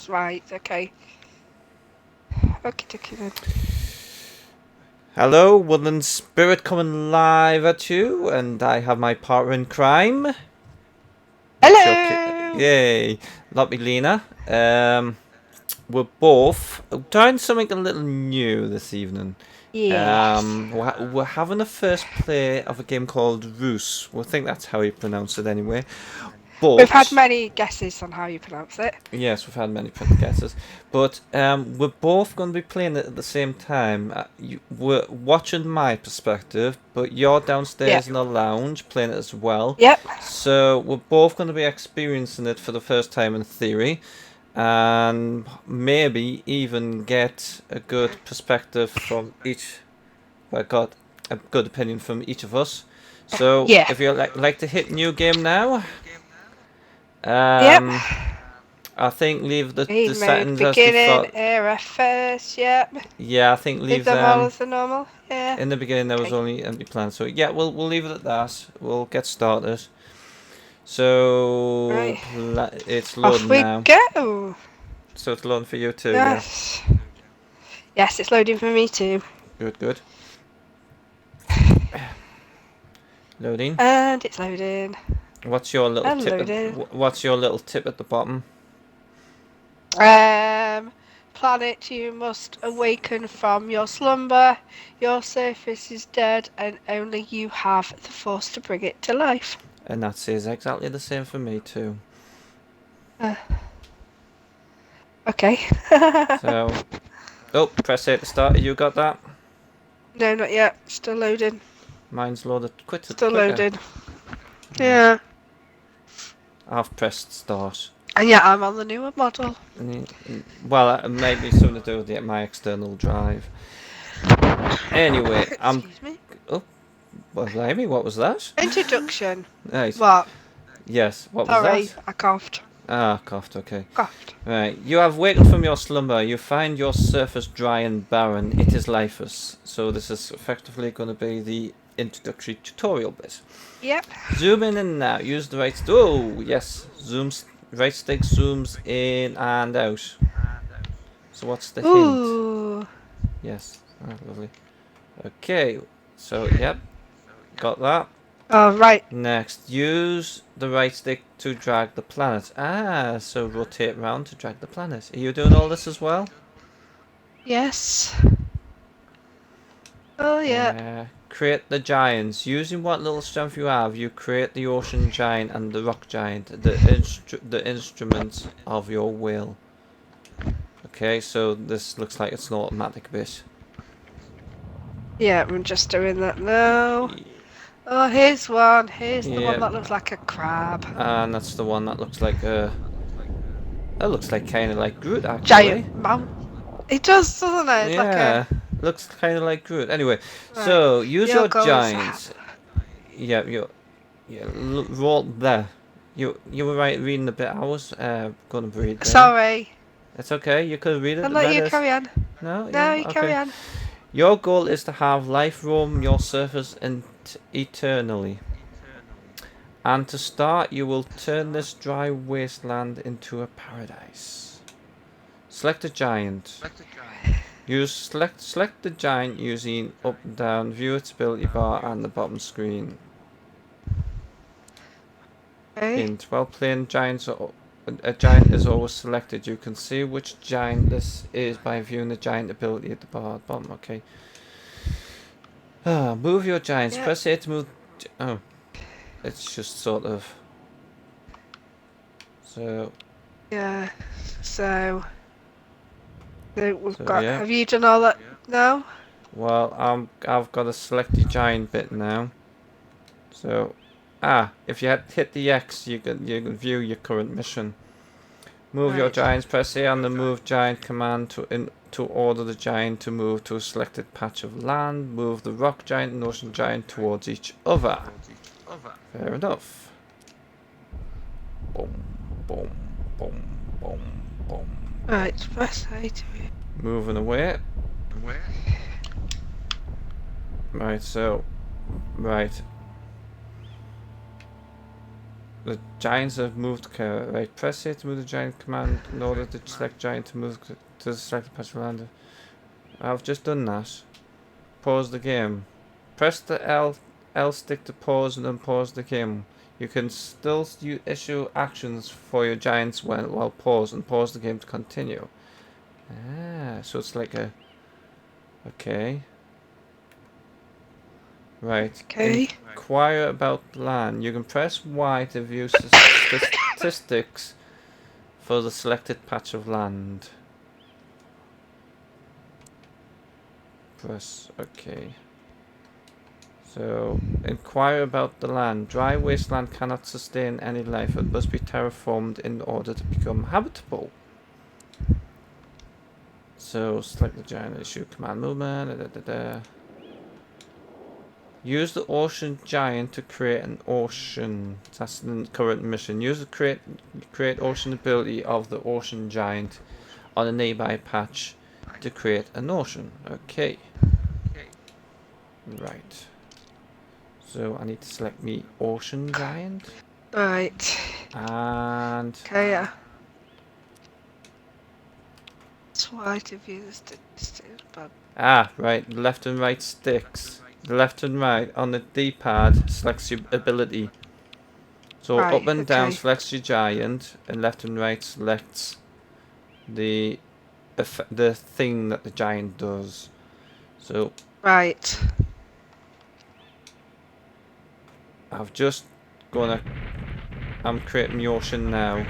Right, okay. Okie dokie then. Hello, Woodland Spirit coming live at you, and I have my partner in crime. Hello! Yay! Not me, Lena. We're both trying something a little new this evening. Yes. We're having a first play of a game called Reus. I think that's how you pronounce it anyway. We've had But many guesses on how you pronounce it. yes, we've had many guesses, but we're both going to be playing it at the same time. We're watching my perspective, but you're downstairs Yep. in the lounge playing it as well. Yep. So we're both going to be experiencing it for the first time in theory, and maybe even get a good perspective from each. I got a good opinion from each of us. So Yeah. if you like to hit new game now, Yep. um. I think leave the Game mode settings as beginning, default. era first, yep. Yeah, I think Leave leave them all them. as the normal, yeah. In the beginning there was Okay. only empty plans, so yeah, we'll leave it at that. We'll get started. So Right. it's Off loading we now. go! So it's loading for you too, yeah. Yes. Yes, it's loading for me too. Good, good. Loading. And it's loading. What's your little And tip? loading. What's your little tip at the bottom? Planet, you must awaken from your slumber. Your surface is dead, and only you have the force to bring it to life. And that says exactly the same for me too. Okay. So, oh, press A to start. You got that? No, not yet. Still loading. Mine's loaded Still quicker. loading. Yeah. I've pressed start. And yeah, I'm on the newer model. Well, it may be something to do with my external drive. Anyway, Excuse me. Oh, well, blimey, what was that? Introduction. Right. What? Yes, what was Sorry, that? I coughed. Ah, coughed, okay. Coughed. Right, you have wakened from your slumber. You find your surface dry and barren. It is lifeless. So this is effectively going to be the introductory tutorial bit. Yep. Zoom in and out. Use the right... Oh, yes. Right stick zooms in and out. So what's the hint? Ooh. Yes. Oh, lovely. Okay. So, yep. Got that. Oh, right. Next, use the right stick to drag the planet. Ah, so rotate round to drag the planet. Are you doing all this as well? Yes. Oh, yeah. Create the giants. Using what little strength you have, you create the ocean giant and the rock giant, the instruments of your will. Okay, so this looks like it's an automatic bit. Yeah, I'm just doing that now. Oh, here's one. Here's the one that looks like a crab. And that's the one that looks like a... That looks like kind of like Groot, actually. Giant mountain. It does, doesn't it? It's like a... looks kind of like Groot. Anyway, Right. so use your goals. giants. Yeah, roll there. You were right reading the bit I was gonna read there. Sorry. It's okay. You could read it. I'll let you carry on. No, No, you okay. carry on. Your goal is to have life roam your surface eternally. And to start, you will turn this dry wasteland into a paradise. Select a giant. Select the giant using up and down, view its ability bar and the bottom screen. Okay. While playing giants, a giant is always selected. You can see which giant this is by viewing the giant ability at the bar at the bottom. Okay. Move your giants. Yep. Press A to move. Oh, it's just sort of. So. Yeah. So we've got. Yeah. Have you done all that now? Well, I've got a select the giant bit now. So, if you hit the X, you can view your current mission. Move your giants. Press A on the move giant command to order the giant to move to a selected patch of land. Move the rock giant and ocean giant towards each other. Fair enough. Boom, boom, boom, boom, boom. Right. Press A to move. Moving away. Right. So, right. The giants have moved. Right, press here to move the giant command in order to select giant to move to the selected patch of land. I've just done that. Pause the game. Press the L stick to pause and unpause the game. You can still issue actions for your giants while pause and pause the game to continue. Ah, so it's like a... Okay. Right. Okay. Inquire about land. You can press Y to view statistics for the selected patch of land. Press OK. So, inquire about the land. Dry wasteland cannot sustain any life. It must be terraformed in order to become habitable. So, select the giant issue command movement. Use the ocean giant to create an ocean. That's the current mission. Use the create ocean ability of the ocean giant on a nearby patch to create an ocean. Okay. Right. So I need to select me ocean giant. Right. And Okay, yeah. That's why to view the statistics, but right, left and right sticks. The left and right on the D-pad selects your ability. So right, up and down okay. selects your giant, and left and right selects the thing that the giant does. So Right. I've just I'm creating the ocean now.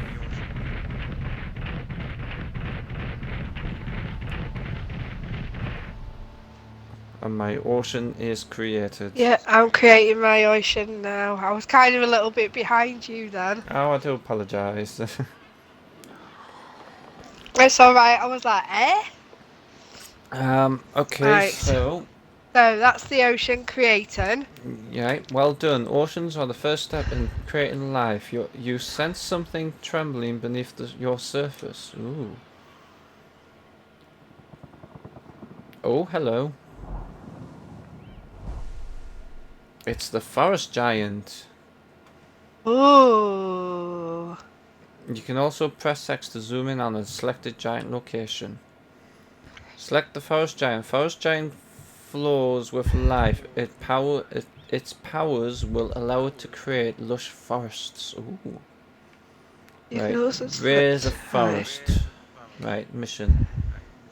And my ocean is created. Yeah, I'm creating my ocean now. I was kind of a little bit behind you then. Oh, I do apologise. It's alright, I was like, eh? Okay, Right. so So that's the ocean creating. yeah, well done. Oceans are the first step in creating life. You sense something trembling beneath your surface. Ooh. Oh, hello. It's the forest giant. Ooh. You can also press X to zoom in on a selected giant location. Select the forest giant. Forest giant flows with life. Its powers will allow it to create lush forests. Ooh. You can Right. also Raise a select. Right. forest. Right. Mission.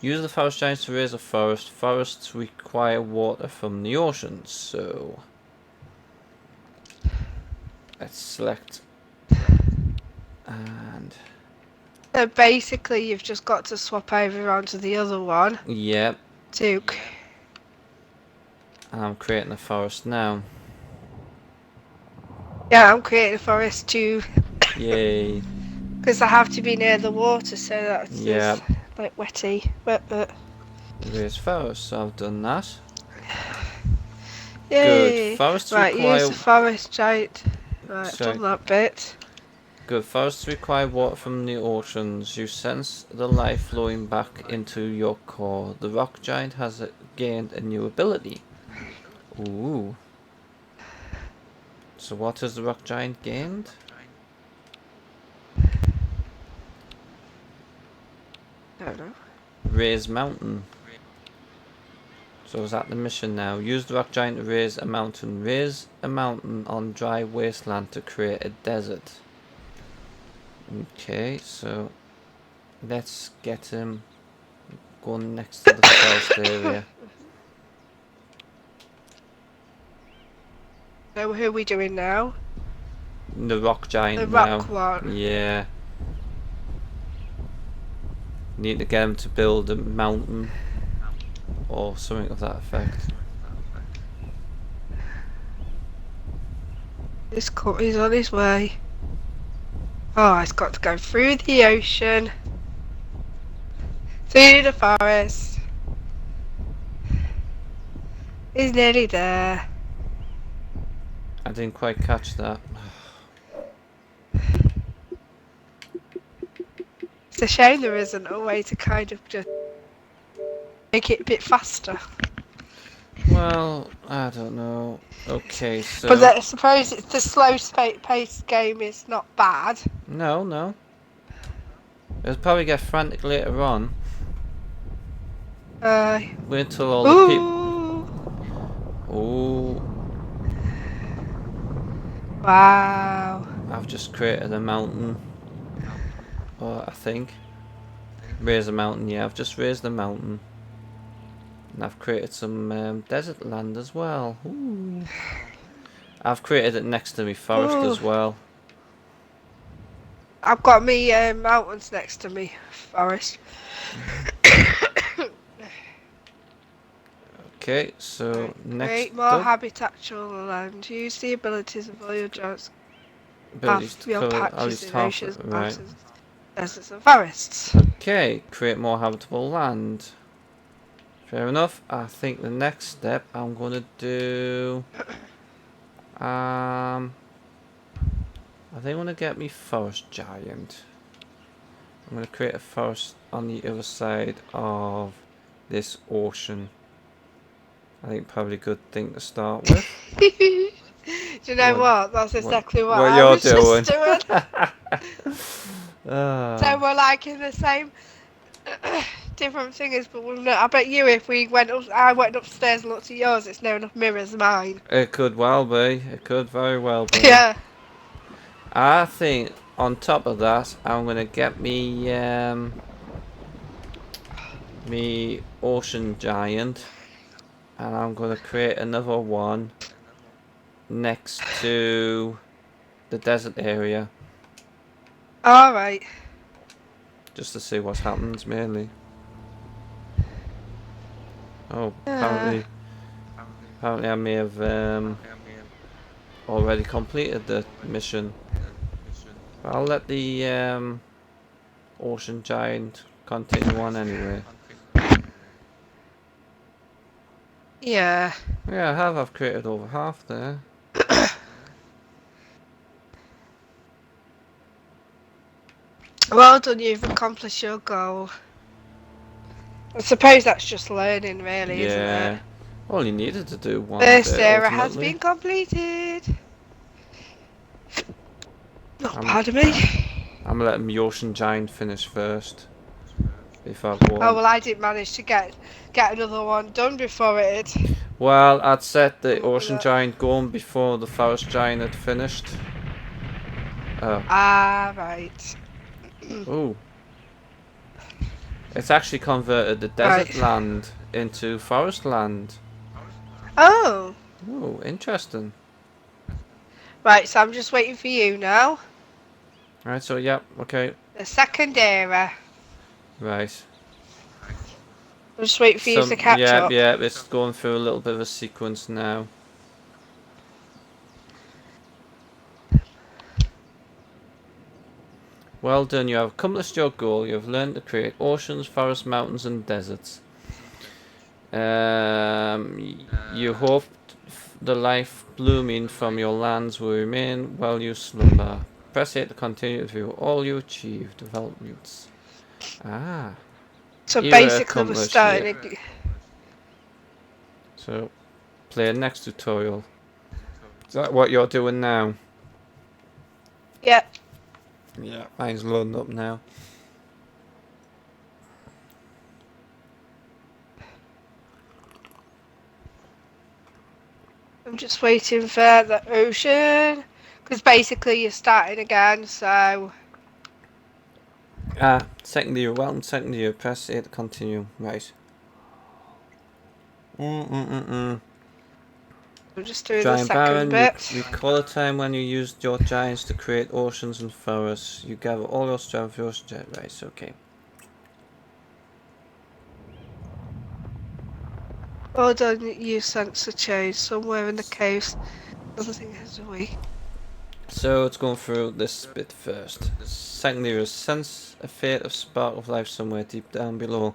Use the forest giants to raise a forest. Forests require water from the oceans. So let's select and So basically, you've just got to swap over onto the other one yep. to. I'm creating a forest now. Yeah, I'm creating a forest too. Yay. Because I have to be near the water, so that's Yep. like wetty. Wet. Raise forest. So I've done that. Good. Yay! Forests Right, use require the forest giant. Right, I've sorry. done that bit. Good. Forests require water from the oceans. You sense the life flowing back into your core. The rock giant has gained a new ability. Ooh. So what has the rock giant gained? Don't know. Raise mountain. So is that the mission now? Use the rock giant to raise a mountain. Raise a mountain on dry wasteland to create a desert. Okay, so let's get him going next to the forest area. So who are we doing now? The rock giant The now. rock one. Yeah. Need to get him to build a mountain or something of that effect. He's on his way. Oh, he's got to go through the ocean, through the forest. He's nearly there. I didn't quite catch that. It's a shame there isn't a way to kind of just make it a bit faster. Well, I don't know. Okay, But so I suppose it's the slow paced game is not bad. no, no. It'll probably get frantic later on. Uh, Wait till all the people. ooh, Oh, wow. I've just created a mountain. Or I think raise a mountain. Yeah, I've just raised a mountain, and I've created some desert land as well. Ooh. I've created it next to me forest Ooh, as well. I've got me mountains next to me, forest. Okay, so Right. next Create more up, habitatual land. Use the abilities of all your giants. abilities Have to your cover at patches least in half. oceans, Right. mountains, deserts, and forests. Okay, create more habitable land. Fair enough. I think the next step I'm gonna do. I think I'm gonna get me forest giant. I'm gonna create a forest on the other side of this ocean. I think probably a good thing to start with. Do you know What what? That's what exactly what what I you're was just doing? doing. So Ah, we're like in the same different things, but we're not. I bet you if we went up, I went upstairs and looked at yours, it's no enough mirrors mine. it could well be. It could very well be. Yeah. I think on top of that, I'm gonna get me ocean giant, and I'm gonna create another one next to the desert area, All right. just to see what happens mainly. Oh, Uh, apparently I may have already completed the mission. But I'll let the ocean giant continue on anyway. yeah. Yeah, I have. I've created over half there. Well done, you've accomplished your goal. I suppose that's just learning, really, isn't it? Yeah. All you needed to do one First bit era has ultimately. been completed. Oh, I'm pardon me. I'm letting the ocean giant finish first before I go Oh on. well, I didn't manage to get another one done before it had Well, I'd set the come up with ocean it. giant going before the forest giant had finished. Oh. Ah, right. Ooh. It's actually converted the desert Right. land into forest land. Oh, Ooh, interesting. right. So I'm just waiting for you now. Right, so yep, okay. The second era. Right. I'm just waiting for you to catch Yeah, up. yeah, it's going through a little bit of a sequence now. Well done, you have accomplished your goal. You have learned to create oceans, forests, mountains, and deserts. You hoped the life blooming from your lands will remain while you slumber. Press here to continue to view all you achieved. Developments. Ah, So era basically, we're accomplished. Yep. starting. So, play the next tutorial. Is that what you're doing now? Yeah. Yeah, mine's loading up now. I'm just waiting for the ocean because basically you're starting again. So Ah, second year, welcome second year. Press here to continue. Right. Mm-mm-mm-mm. I'm just doing the Giant second Baron, you bit. recall a time when you used your giants to create oceans and forests. You gather all your strength for your right, okay. Well done, you sense a change somewhere in the caves. Something has a week. So it's going through this bit first. Secondly, you sense a fate of spark of life somewhere deep down below.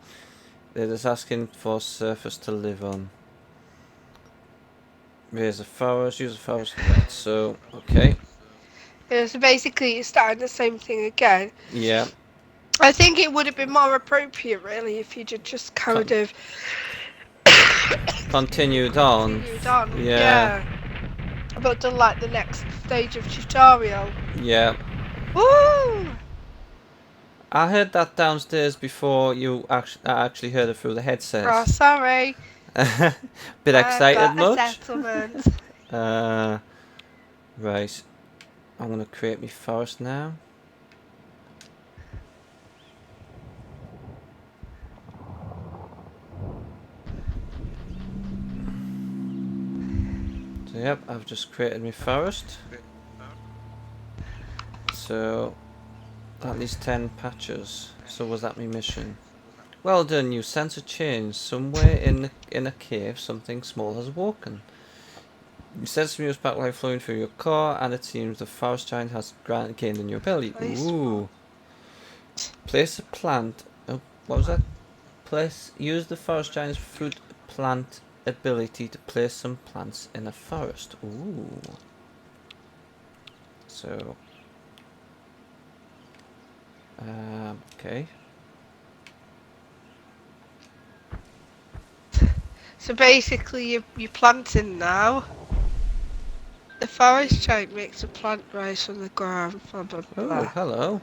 It is asking for a surface to live on. Raise a forest, use a forest. Right, so, okay. Yeah, so basically you're starting the same thing again. Yeah. I think it would have been more appropriate, really, if you'd have just kind of continued on. Continued on. Yeah, Yeah. But done like the next stage of tutorial. yeah. Woo! I heard that downstairs before I actually heard it through the Oh, headset. sorry. Bit I've excited got a much? settlement. Uh, right. I'm gonna create me forest now. So yep, I've just created my forest. So at least 10 patches. So was that my mission? Well done, you sense a change. Somewhere in a cave something small has woken. You sense the music back flowing through your core, and it seems the forest giant has gained a new ability. Place one. Ooh. Place a plant. Oh, what was that? Use the forest giant's fruit plant ability to place some plants in a forest. Ooh. So. Okay. So basically, you're planting now. The forest giant makes a plant rise from the ground. Blah blah Oh, blah. hello.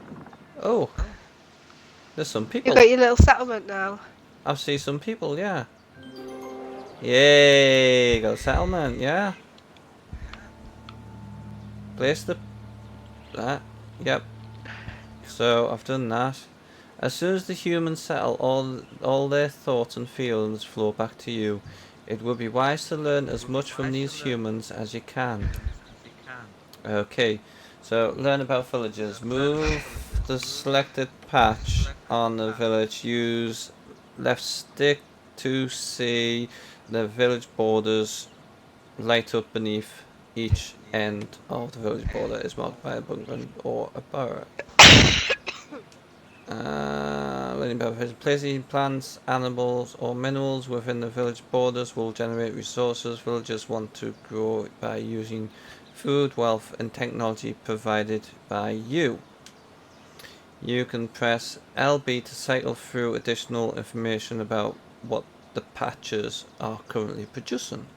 Oh, there's some You've people. got your little settlement now. I see some people, yeah. Yay, got a settlement, yeah. Place that. Yep. So I've done that. As soon as the humans settle, all their thoughts and feelings flow back to you. It would be wise to learn as much from these humans as you can. Okay, so learn about villagers. Move the selected patch on the village. Use left stick to see the village borders light up beneath each end of the village border is marked by a bunker or a burrow. Learning about placing plants, animals, or minerals within the village borders will generate resources villagers want to grow by using food, wealth, and technology provided by you. You can press LB to cycle through additional information about what the patches are currently producing.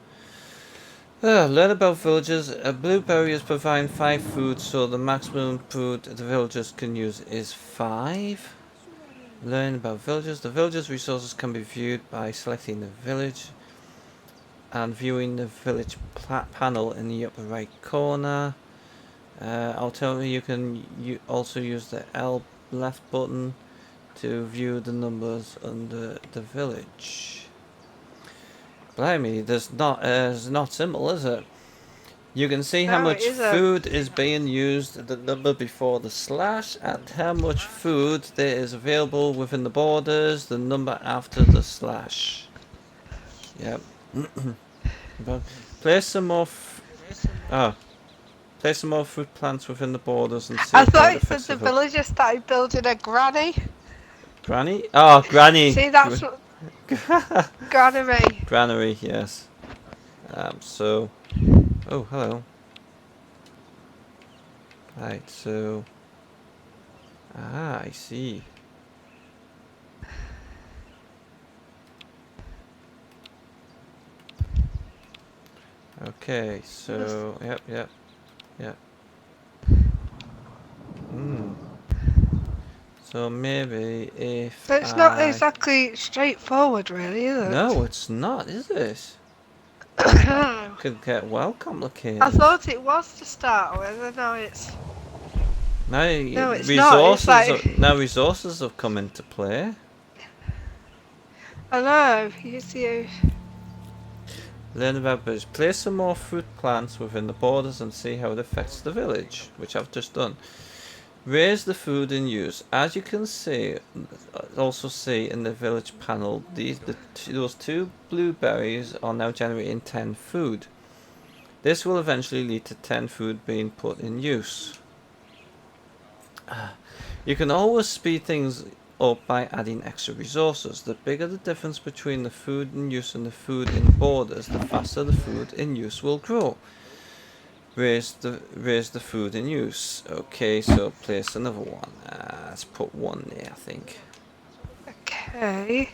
Learn about villagers. Blueberries provide 5 food, so the maximum food the villagers can use is 5. Learn about villages. The villages' resources can be viewed by selecting the village and viewing the village panel in the upper right corner. Alternatively, you can also use the L left button to view the numbers under the village. Blimey, it's not simple, is it? You can see how No, it much isn't. food is being used, the number before the slash, and how much food there is available within the borders, the number after the slash. Yep. But place some more. Place some more fruit plants within the borders and I see how thought it it said affects the the village. villager started building a granny. Granny? Oh, granny. See, that's what granary. Granary, yes. So. Oh, hello. Right, so. Ah, I see. Okay, so. Yep. Hmm. So maybe if So it's not I. exactly straightforward, really, is it? No, it's not, is it? I Could get well complicated. thought it was to start with, and now it's Now no, it's not. It's like resources have come into play. I know. You see, Learn about village. Place some more fruit plants within the borders and see how it affects the village, which I've just done. Raise the food in use. As you can see, also see in the village panel, those 2 blueberries are now generating 10 food. This will eventually lead to 10 food being put in use. You can always speed things up by adding extra resources. The bigger the difference between the food in use and the food in borders, the faster the food in use will grow. Raise the food in use. Okay, so place another one. Let's put 1 there, I think. okay.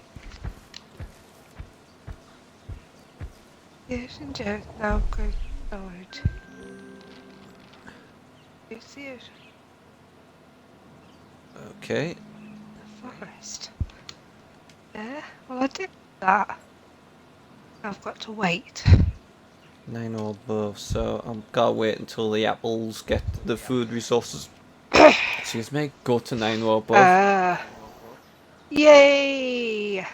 Yes, indeed. Now I'm going forward. You see it? Okay. The forest. Yeah, well I did that. I've got to wait. 9 or above. So I've got to wait until the apples get the food resources. Excuse me. Go to 9 or above. Yay!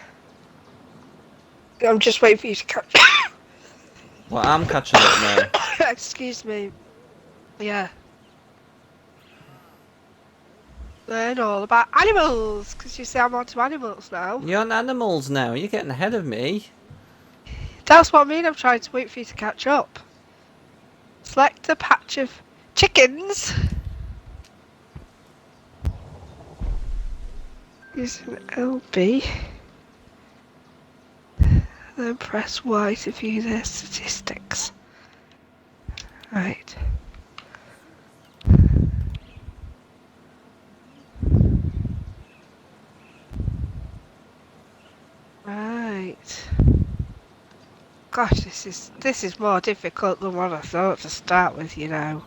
I'm just waiting for you to catch. Well, I'm catching up now. Excuse me. Yeah. Learn all about animals, because you see I'm onto animals now. You're on animals now. You're getting ahead of me. That's what I mean. I'm trying to wait for you to catch up. Select a patch of chickens. Using LB. Then press Y to view their statistics. Right. Right. Gosh, this is more difficult than what I thought to start with, you know.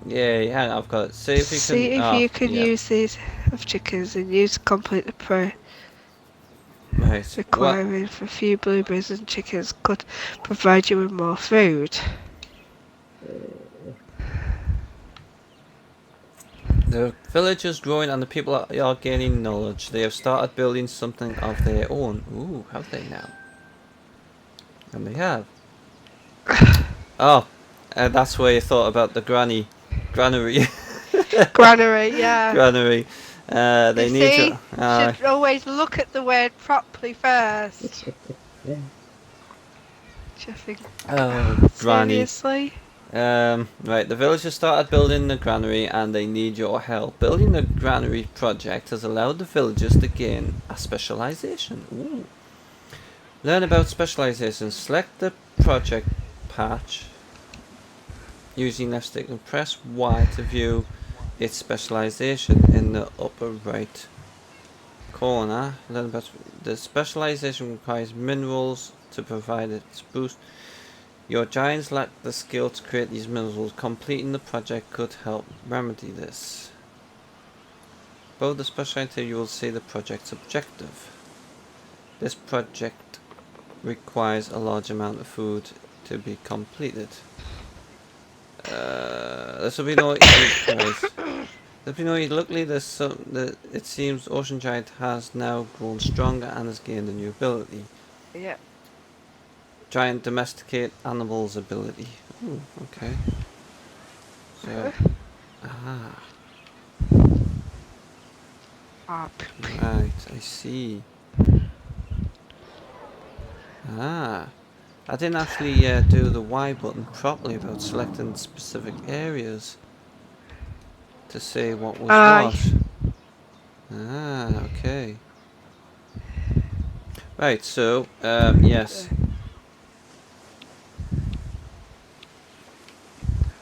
Yeah, hang on, I've got it. See if you See can. if Oh, you can yeah. use these of chickens and use to complete the Right. Well, requiring for a few blueberries and chickens could provide you with more food. the village is growing and the people are gaining knowledge. They have started building something of their own. Ooh, have they now? And they have. Oh, that's where you thought about the granary. Granary, yeah. Granary. You They need see, to. should always look at the word properly first. Do you think? Oh, granny. Seriously? Right, the villagers started building the granary and they need your help. Building the granary project has allowed the villagers to gain a specialization. Ooh. Learn about specialization. Select the project patch using left stick and press Y to view its specialization in the upper right corner. Learn about the specialization requires minerals to provide its boost. Your giants lack the skill to create these minerals. Completing the project could help remedy this. Below the speciality you will see the project's objective. This project requires a large amount of food to be completed. This will be no right. There'll be no luckily it seems Ocean Giant has now grown stronger and has gained a new ability. Yeah. Giant domesticate animals ability. Ooh, okay. So right, I see. I didn't actually do the Y button properly about selecting specific areas to say what was Aye. what. Okay. Right, so, yes.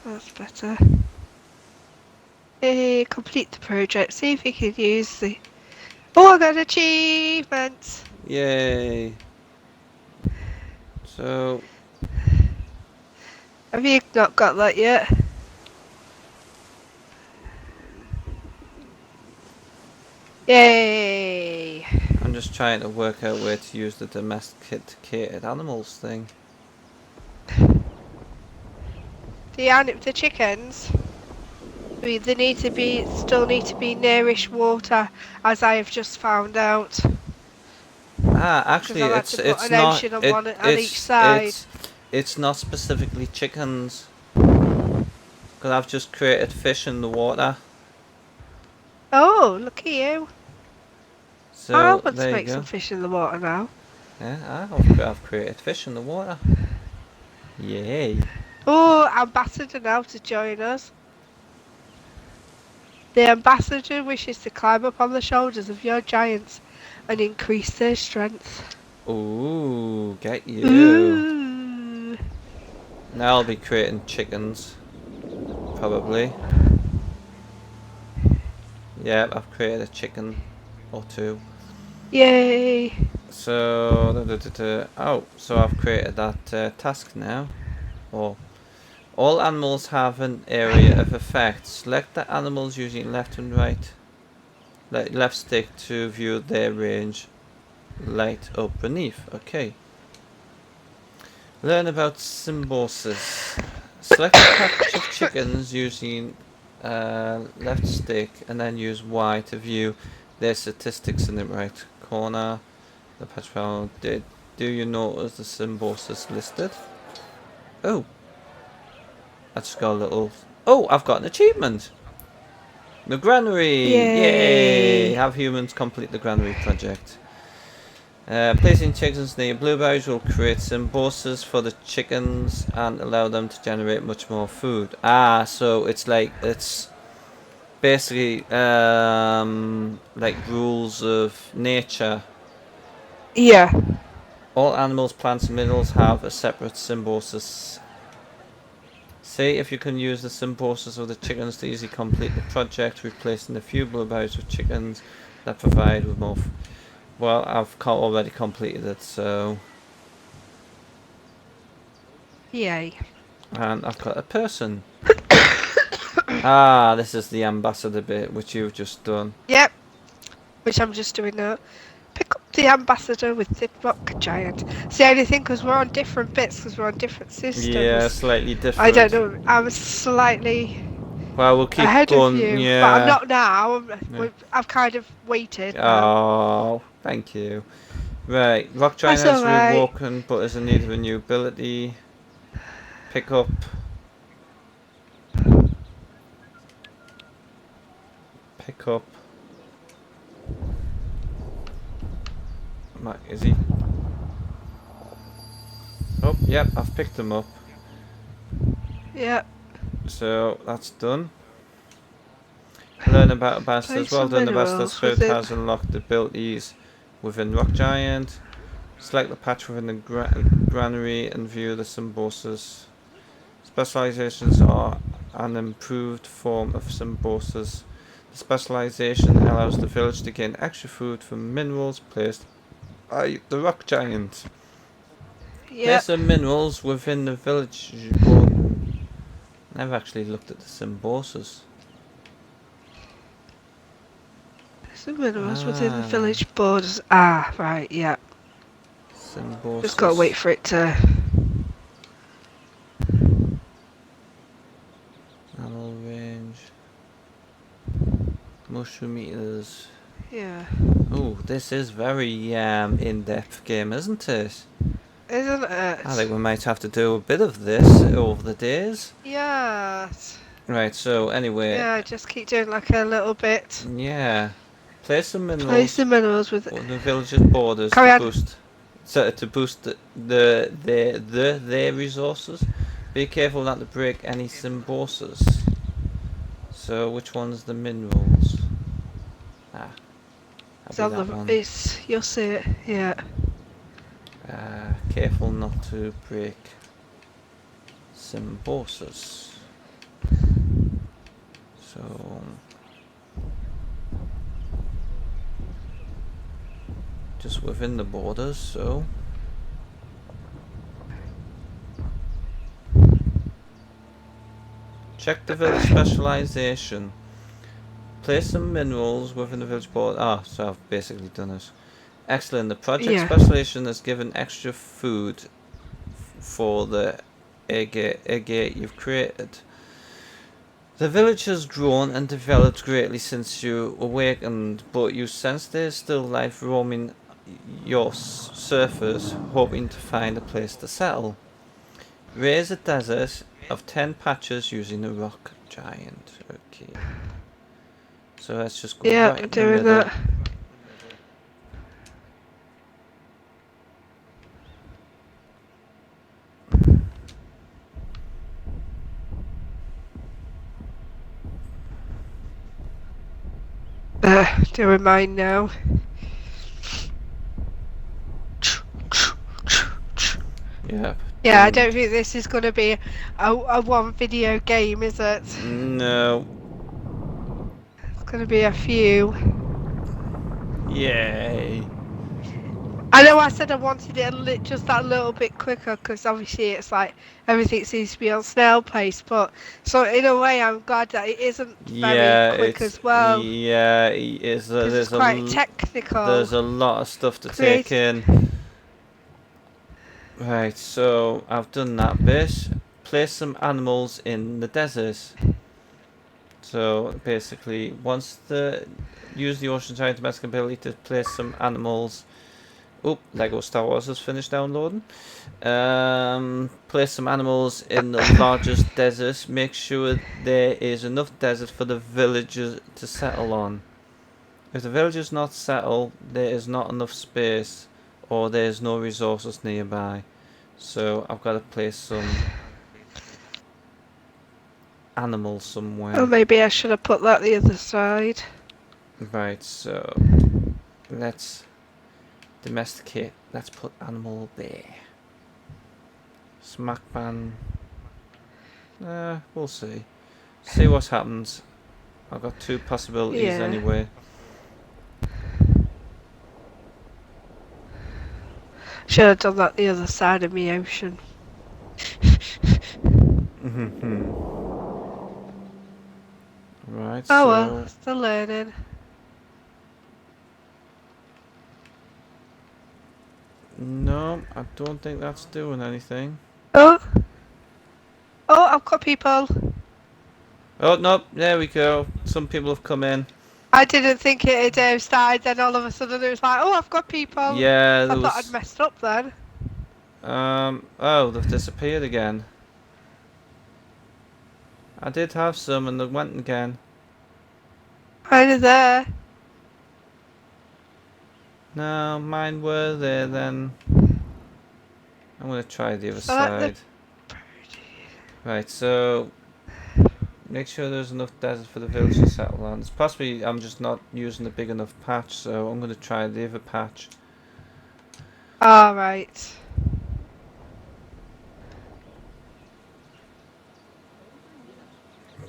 That's better. Hey, complete the project. See if you can use the. Oh, I got achievements. Yay. So, Have you not got that yet? Yay! I'm just trying to work out where to use the domesticated animals thing. The chickens. They need to be still need to be nearish water, as I have just found out. Because Actually, I've had to put an ocean on one on each side. it's not specifically chickens. Because I've just created fish in the water. Oh, look at you! I So, want to there you make some go. fish in the water now. Yeah, I've created fish in the water. Yay. Oh, ambassador now to join us. The ambassador wishes to climb up on the shoulders of your giants and increase their strength. Ooh, get you. Ooh. Now I'll be creating chickens. Probably. Yeah, I've created a chicken or two. Yay! So, oh, so I've created that task now. Or all animals have an area of effect. Select the animals using left and right, left stick to view their range. Light up beneath. Okay. Learn about symbiosis. Select a patch of chickens using left stick and then use Y to view their statistics in the right corner. The patch found. Do you notice the symbiosis listed? Oh, I just got a little. Oh, I've got an achievement. The granary! Yay! Yay! Have humans complete the granary project. Placing chickens near blueberries will create symbiosis for the chickens and allow them to generate much more food. Ah, so it's basically like rules of nature. Yeah. All animals, plants, and minerals have a separate symbiosis. See if you can use the symbiosis of the chickens to easily complete the project, replacing the few blueberries with chickens that provide with more. Well, I've already completed it, so. Yay. And I've got a person. Ah, this is the ambassador bit, which you've just done. Yep. Which I'm just doing now. Pick up the ambassador with the rock giant. See anything? Because we're on different bits, because we're on different Yeah, systems. slightly I don't different. know. I was slightly Well, we'll keep ahead of going, you, but I'm yeah. not now. Yeah. I've kind of waited now. Oh, thank you. Right, Rock Giant That's has alright. rewoken, but is in need of a new ability. Pick up. Pick up. Is he? Oh, yep, I've picked him up. Yep. So, that's done. Learn about ambassadors. Place Well some done, Ambassador minerals Spirit within. has unlocked abilities within Rock Giant. Select the patch within the granary and view the symbiosis. Specializations are an improved form of symbiosis. The specialization allows the village to gain extra food from minerals placed by the Rock Giant. Place Yep. the minerals within the village board. Never actually looked at the symbiosis. Some minerals within the Ah, village borders. Ah, right, yeah. Just gotta wait symbiosis. for it to. Animal range. Mushroom eaters. Yeah. Oh, this is very in-depth game, isn't it? Isn't I think it? we might have to do a bit of this over the days. Yeah. Right, so anyway, Yeah, just keep doing like a little bit. yeah. Place some Place minerals the minerals with. on the village's borders Carry on. to boost their resources. Be careful not to break any symbiosis. So which one's the minerals? Ah, It's that'd be on that the. one. It's. You'll see it. Yeah. Careful not to break symbiosis. So just within the borders, so check the village specialization. Place some minerals within the village border. Ah, so I've basically done it. Excellent. The project Yeah. specialization has given extra food for the agate you've created. The village has grown and developed greatly since you awakened, but you sense there's still life roaming your surface, hoping to find a place to settle. Raise a desert of 10 patches using a rock giant. Okay. So let's just go Yeah, right I'm in the doing middle. that. Doing mine now. Yep. Yeah, I don't think this is going to be a one video game, is it? No. It's going to be a few. Yay. I know I said I wanted it just that little bit quicker because obviously it's like everything seems to be on snail pace, but so in a way I'm glad that it isn't very Yeah, quick it's as well yeah, it's because it's quite technical. there's a lot of stuff to take Create. in. Right, so I've done that bit. Place some animals in the desert. So basically, use the ocean giant domestic ability to place some animals. Oh, Lego Star Wars has finished downloading. Place some animals in the largest desert. Make sure there is enough desert for the villagers to settle on. If the villagers not settle, there is not enough space, or there is no resources nearby. So I've got to place some animals Or somewhere. maybe I should have put that the other side. Right, so let's domesticate. Let's put animal there. Smack ban. We'll see. See what happens. I've got two possibilities Yeah. anyway. Should have done that the other side of me ocean. Right, Oh well, so still learning. no, I don't think that's doing anything. Oh, oh, I've got people. Oh no, there we go. Some people have come in. I didn't think it had started, then all of a sudden it was like, oh, I've got people. Yeah, I there thought I'd was. messed up then. Oh, they've disappeared again. I did have some, and they went again. Kind of there. No, mine were there then. I'm gonna try the other Select the. side. Right, so make sure there's enough desert for the village to settle on. It's possibly I'm just not using a big enough patch, so I'm gonna try the other patch. Alright.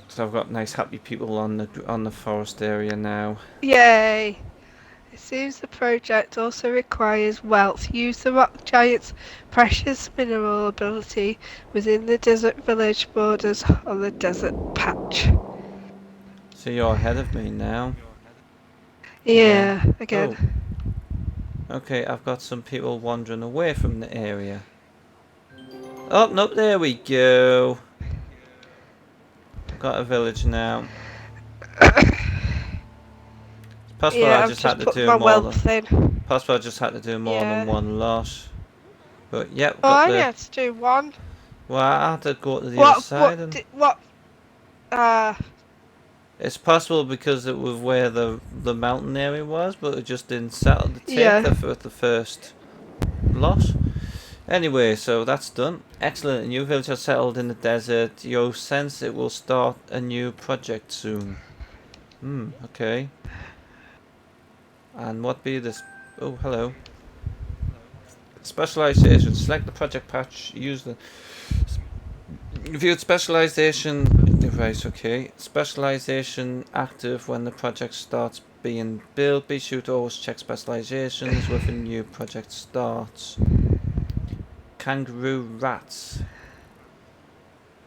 So I've got nice happy people on the forest area now. Yay. It seems the project also requires wealth. Use the rock giant's precious mineral ability within the desert village borders on the desert patch. So you're ahead of me now. Yeah. Yeah, Oh, again. okay, I've got some people wandering away from the area. Oh, no, there we go. Got a village now. It's possible I Yeah, I've just had just to put do my more than wealth in. possible I just had to do more than Yeah. one lot. But yeah, Oh, got I only the had to do one. well, I had to go to the other side and What, it's possible because it was where the mountain area was, but it just didn't settle to take yeah. the first lot. Anyway, so that's done. Excellent. A new village has settled in the desert. You sense it will start a new project soon. Okay. And what be this? Oh, hello. Specialization. Select the project patch. Use the viewed specialization. Right, okay. Specialization active when the project starts being built. Be sure to always check specializations when a new project starts. Kangaroo rats.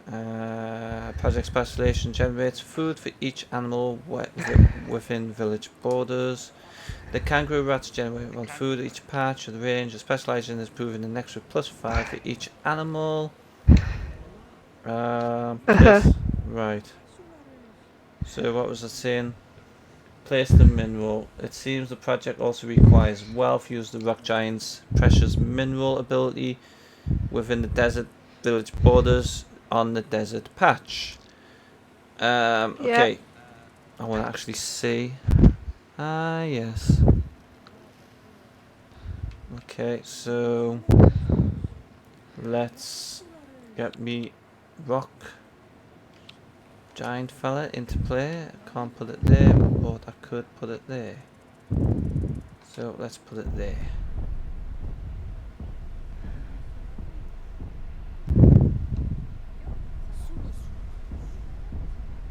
Project specialization generates food for each animal within village borders. The kangaroo rats generate one food each patch. The range of specialization is proven an extra +5 for each animal. Uh-huh. Place. Right. So what was I saying? Place the mineral. It seems the project also requires wealth. Use the rock giant's precious mineral ability within the desert village borders on the desert patch. Yeah. Okay. I want to actually see. Ah, yes. Okay, so let's get me rock giant fella into play. I can't put it there, but I could put it there. So let's put it there.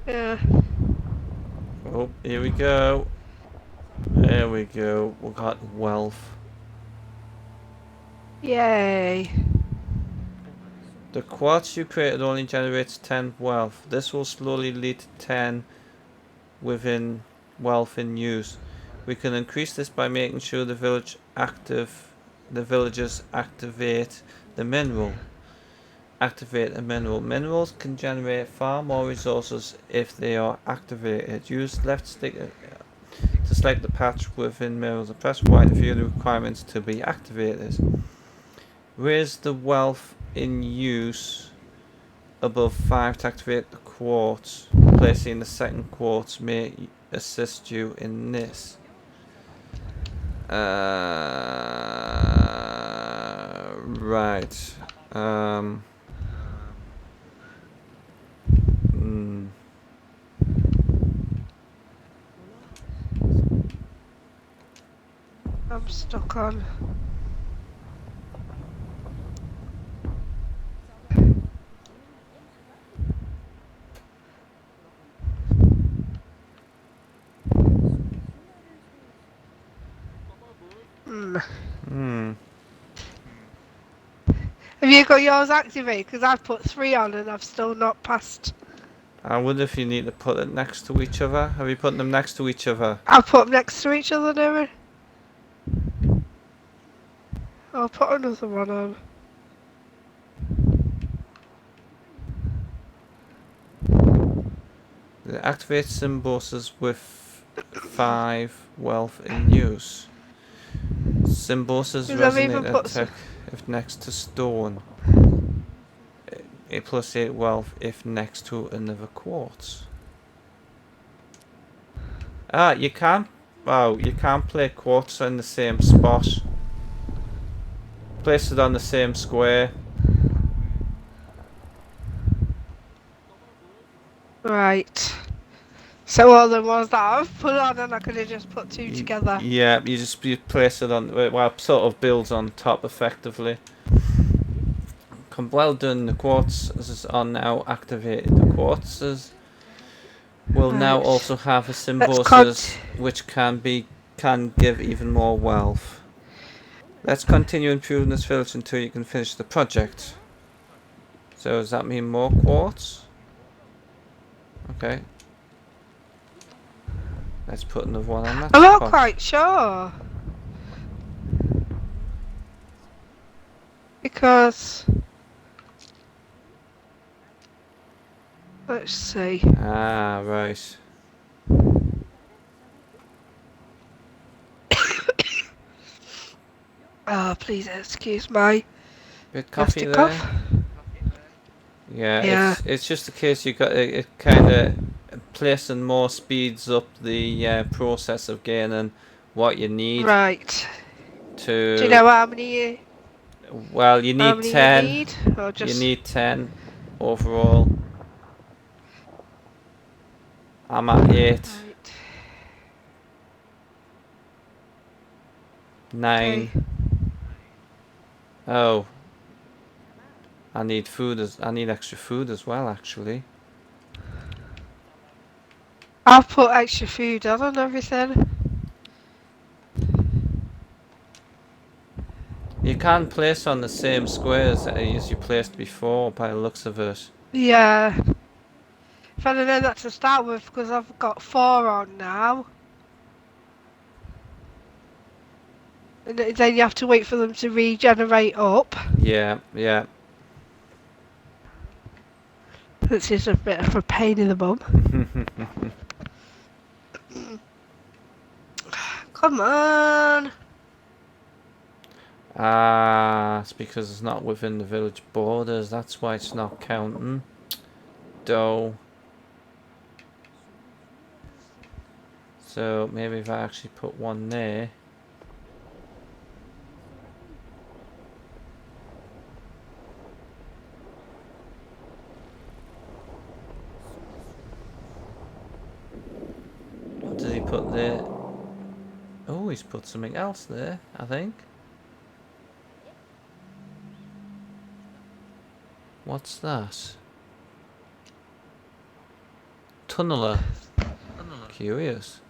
Yeah. Oh, here we go. There we go. We got wealth. Yay. The quartz you created only generates 10 wealth. This will slowly lead to 10 within wealth in use. We can increase this by making sure the villagers activate the mineral. Activate a mineral. Minerals can generate far more resources if they are activated. Use left stick to select the patch within minerals and press Y to view the requirements to be activated. Raise the wealth in use above 5 to activate the quartz. Placing the second quartz may assist you in this. Right. Mm, I'm stuck on. Hmm. hmm. Have you got yours activated? Because I've put 3 on and I've still not passed. I wonder if you need to put it next to each other. Have you put them next to each other? I've put them next to each other now. I'll put another one on. Activate symbiosis with 5 wealth in use. Symbiosis Because I've resonate even put attack if next to stone. A plus 8 wealth if next to another quartz. You can't. Oh, you can't play quartz in the same spot. Place it on the same square. Right. So all the ones that I've put on and I could have just put 2 together. Yeah, you place it on. Well, sort of builds on top effectively. Well done. The quartzes are now activated. The quartzes will now Right. also have a Let's symbiosis which can give even more wealth. Let's continue improving this village until you can finish the project. So does that mean more quartz? Okay. Let's put another one on that I'm not spot. quite sure. Because let's see. Ah, right. Please excuse my Bit coffee nasty there. cough. Yeah, Yeah. it's just a case you got it kind of placing more speeds up the process of gaining what you need Right. Do you to. know how many Well, you need you 10. need, or You just need 10 overall. I'm at 8, right? 9. Okay. Oh, I need extra food as well actually. I'll put extra food on and everything. You can place on the same squares as you placed before by the looks of it. Yeah. If I don't know that to start with, because I've got 4 on now. And then you have to wait for them to regenerate up. Yeah, yeah. Which is a bit of a pain in the bum. Come on. It's because it's not within the village borders. That's why it's not counting. Dough. So maybe if I actually put one there. What did he put there? Oh, he's put something else there, I think. What's that? Tunneler. Curious.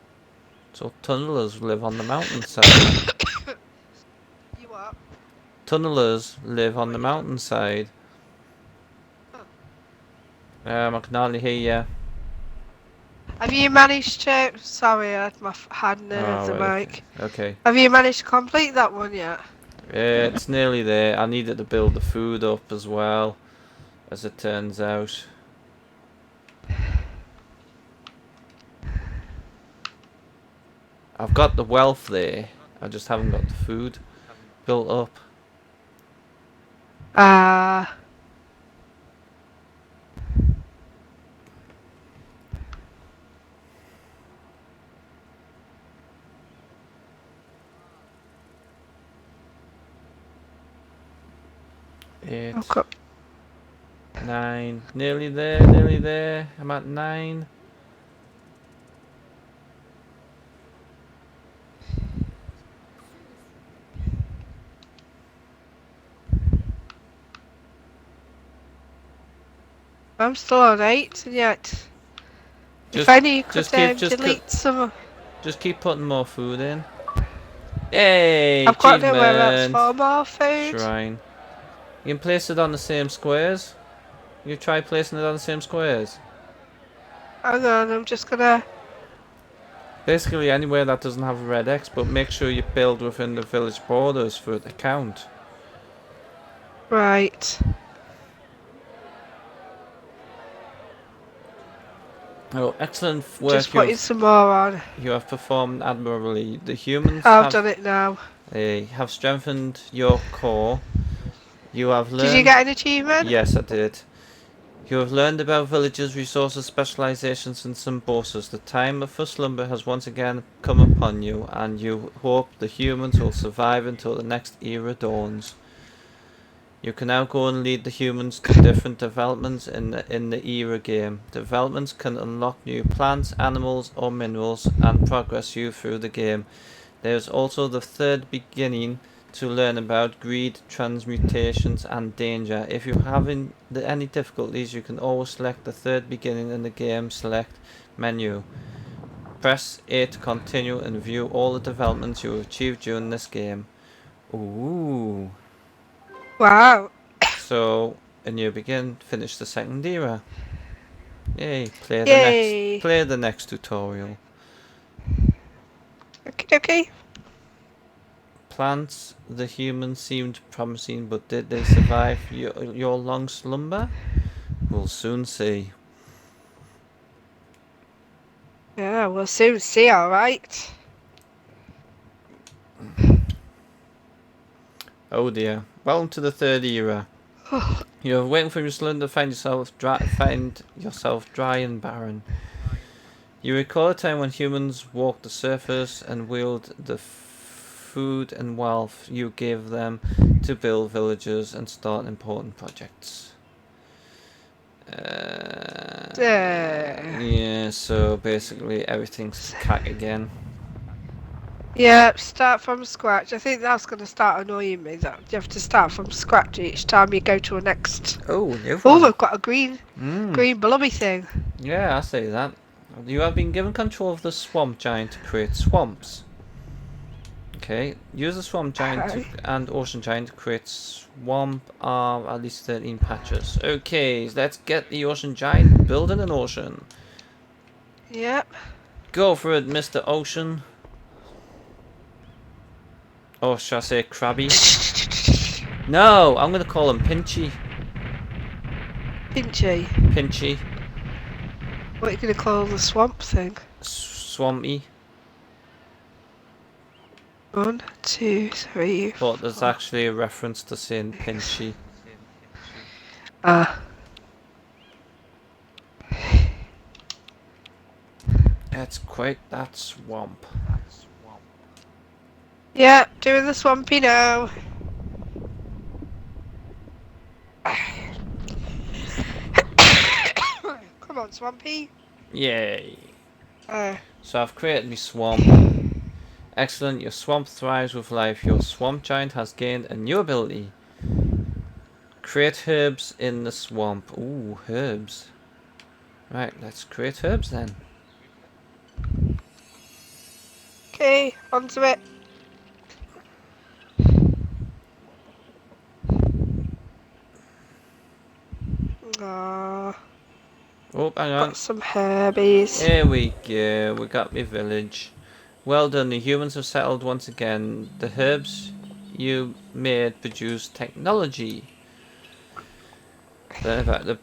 So tunnelers live on the mountainside. You what? Tunnelers live on the mountainside. I can hardly hear you. Have you managed to? Sorry, I had my hand near Oh, the right, okay. mic. Okay. Have you managed to complete that one yet? It's nearly there. I needed to build the food up as well, as it turns out. I've got the wealth there. I just haven't got the food built up. Ah, I've 8, got. 9, nearly there, nearly there. I'm at 9. I'm still on 8, and yet, if Just, only you could just keep, delete some. just keep putting more food in. Yay! I've got nowhere else Achievement! for more food. Shrine. You can place it on the same squares. You try placing it on the same squares. Hang on, I'm just gonna. Basically anywhere that doesn't have a red X, but make sure you build within the village borders for it to count. Right. Oh, excellent Just work putting some more on. you have performed admirably. The humans I've done it now. have strengthened your core. You have Did you learned. get an achievement? Yes, I did. You have learned about villages, resources, specializations, and some bosses. The time for slumber has once again come upon you, and you hope the humans will survive until the next era dawns. You can now go and lead the humans to different developments in the era game. Developments can unlock new plants, animals, or minerals, and progress you through the game. There is also the third beginning to learn about greed, transmutations, and danger. If you have any difficulties, you can always select the third beginning in the game select menu. Press A to continue and view all the developments you have achieved during this game. Ooh. Wow. So, and you finish the second era. Yay, Yay. play the next tutorial. Okay, okay. Plants, the humans seemed promising, but did they survive your long slumber? We'll soon see. Yeah, we'll soon see, alright. Oh dear. Welcome to the third era. You are waiting for your slumber to find yourself dry and barren. You recall a time when humans walked the surface and wield the food and wealth you gave them to build villages and start important projects. Yeah, so basically everything's cack again. Yeah, start from scratch. I think that's going to start annoying me, that you have to start from scratch each time you go to a next. Oh, new Oh, one. we've got a green blobby thing. Yeah, I say that. You have been given control of the swamp giant to create swamps. Okay, use the swamp giant and ocean giant to create swamp of at least 13 patches. Okay, let's get the ocean giant building an ocean. Yep. Go for it, Mr. Ocean. Or should I say Krabby? No, I'm gonna call him Pinchy. Pinchy. Pinchy. What are you going to call the swamp thing? Swampy. 1, 2, 3, But there's 4. actually a reference to saying Pinchy. Ah. Let's quite that swamp. Yeah, doing the swampy now. Come on, swampy. Yay. Uh, So I've created my swamp. Excellent, your swamp thrives with life. Your swamp giant has gained a new ability. Create herbs in the swamp. Ooh, herbs. Right, let's create herbs then. okay, onto it. Ah, Oh, hang on. got some herbies. Here we go. We got my village. Well done. The humans have settled once again. The herbs you made produce technology. The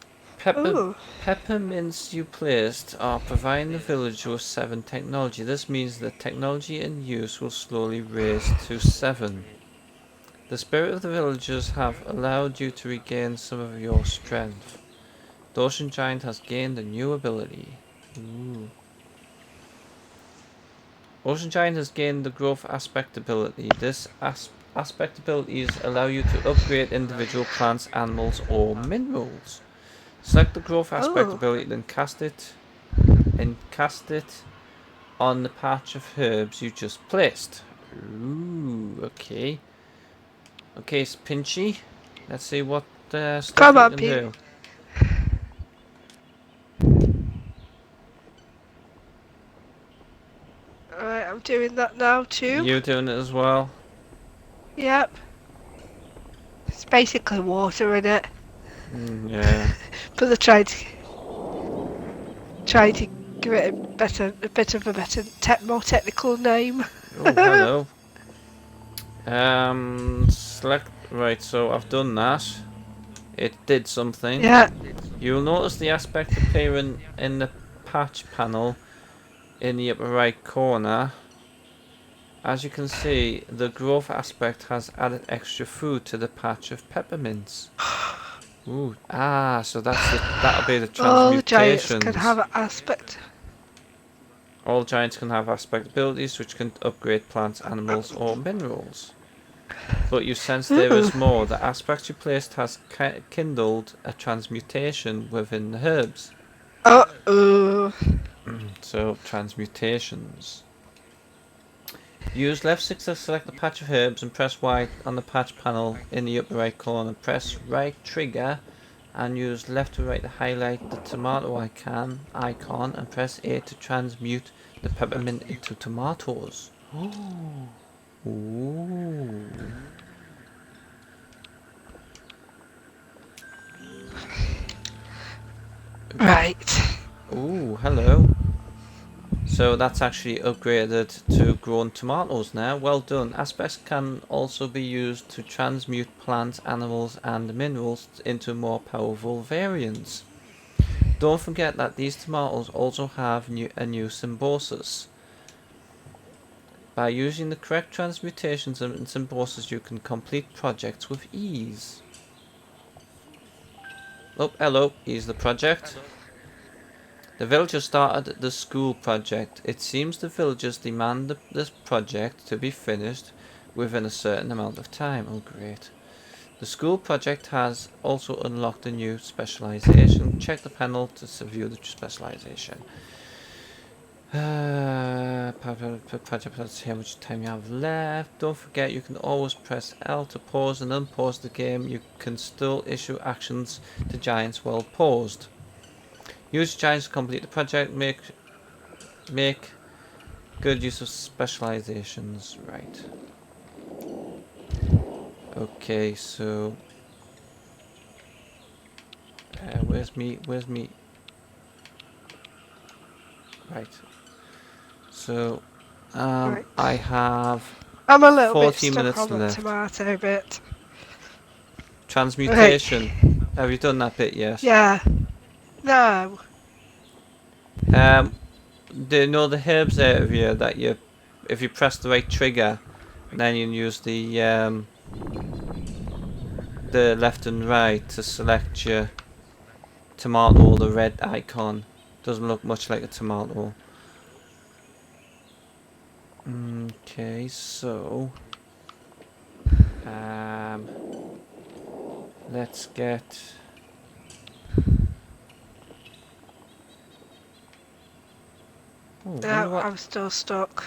Ooh. peppermints you placed are providing the village with 7 technology. This means that technology in use will slowly raise to 7. The spirit of the villagers have allowed you to regain some of your strength. The ocean giant has gained a new ability. Ooh. Ocean giant has gained the growth aspect ability. This aspect abilities allow you to upgrade individual plants, animals, or minerals. Select the growth aspect Oh. ability, then cast it on the patch of herbs you just placed. Ooh, okay. Okay, it's Pinchy. Let's see what stuff Come you on, can Pete. do. Alright, I'm doing that now too. You doing it as well? Yep. It's basically water in it. Yeah. But they're trying to give it a bit of a better, more technical name. Oh, hello. Select. Right, so I've done that. It did something. Yeah. You'll notice the aspect appearing in the patch panel in the upper right corner. As you can see, the growth aspect has added extra food to the patch of peppermints. Ooh, so that'll be the All the giants can transmutations. have an aspect. All giants can have aspect abilities which can upgrade plants, animals, or minerals. But you sense there Ooh. is more. The aspect you placed has kindled a transmutation within the herbs. Uh-oh. So, transmutations. Use left stick to select the patch of herbs and press Y on the patch panel in the upper right corner. Press right trigger and use left to right to highlight the tomato icon and press A to transmute the peppermint into tomatoes. Ooh. Right. Ooh, hello. So that's actually upgraded to grown tomatoes now. Well done. Aspects can also be used to transmute plants, animals, and minerals into more powerful variants. Don't forget that these tomatoes also have a new symbiosis. By using the correct transmutations and symbiosis, you can complete projects with ease. Oh, hello, here's the project. The villagers started the school project. It seems the villagers demand this project to be finished within a certain amount of time. Oh, great. The school project has also unlocked a new specialization. Check the panel to view the specialization. Project, let's see how much time you have left. Don't forget you can always press L to pause and unpause the game. You can still issue actions to giants while paused. Use giants to complete the project. Make good use of specializations. Right. Okay, so where's me? Right. So Right. I have I'm a little bit 40 stuck minutes on the left. tomato bit. Right. Transmutation. Have you done that bit yet? Yeah. No. Um, do you know the herbs out of here that if you press the right trigger, and then you use the left and right to select your tomato, the red icon doesn't look much like a tomato. Okay, so um, let's get. Oh, wonder No, what. I'm still stuck.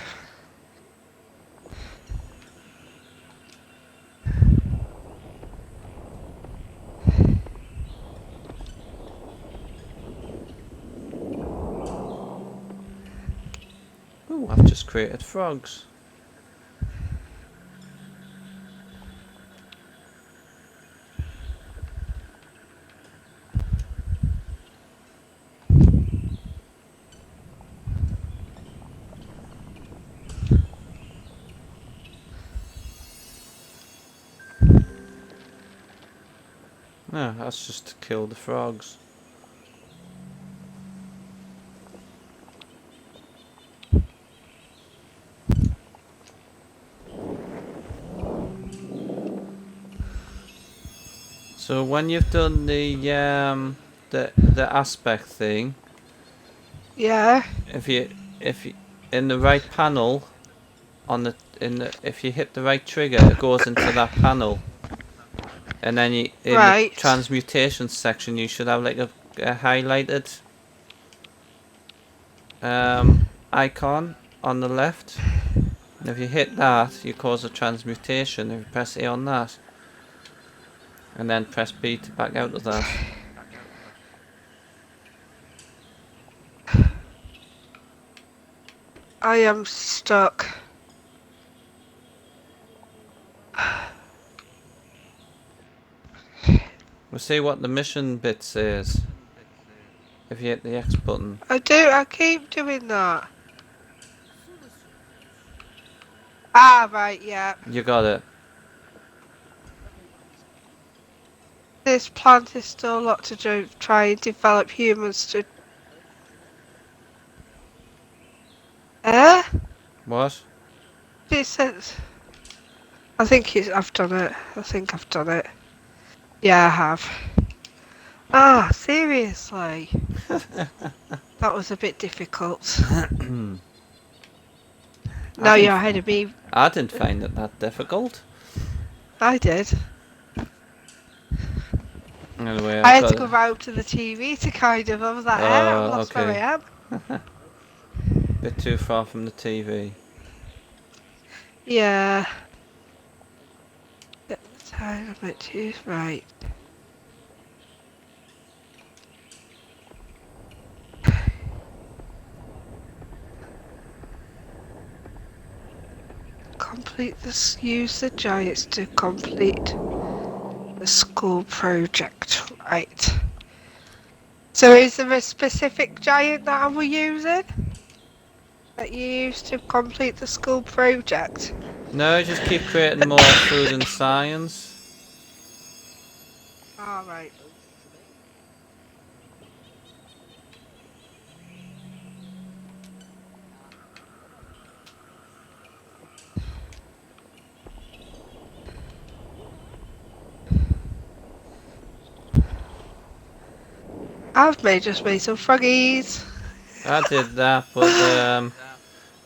Oh, I've just created frogs. No, that's just to kill the frogs. So when you've done the aspect thing, Yeah. if you in the right panel on the if you hit the right trigger, it goes into that panel, and then you in the Right. transmutation section you should have like a highlighted icon on the left. And if you hit that, you cause a transmutation. If you press A on that, and then press B to back out of that. I am stuck. We'll see what the mission bit says. If you hit the X button, I keep doing that. Ah, right, yeah. you got it. This plant is still a lot to do. Try and develop humans to. Eh? What? It says. I've done it. I think I've done it. Yeah, I have. Ah, seriously. That was a bit difficult. I Now didn't. you're ahead of me. I didn't find it that difficult. I did. Anyway, I I've had to got. go round to the TV to kind of. I was like, I've lost where I Okay. am. Bit too far from the TV. Yeah. Get the time of it too right. Complete this. Use the giants to complete the school project. Right. So is there a specific giant that I were using? That you used to complete the school project? No, just keep creating more food and science. Alright. Just made some froggies. I did that, but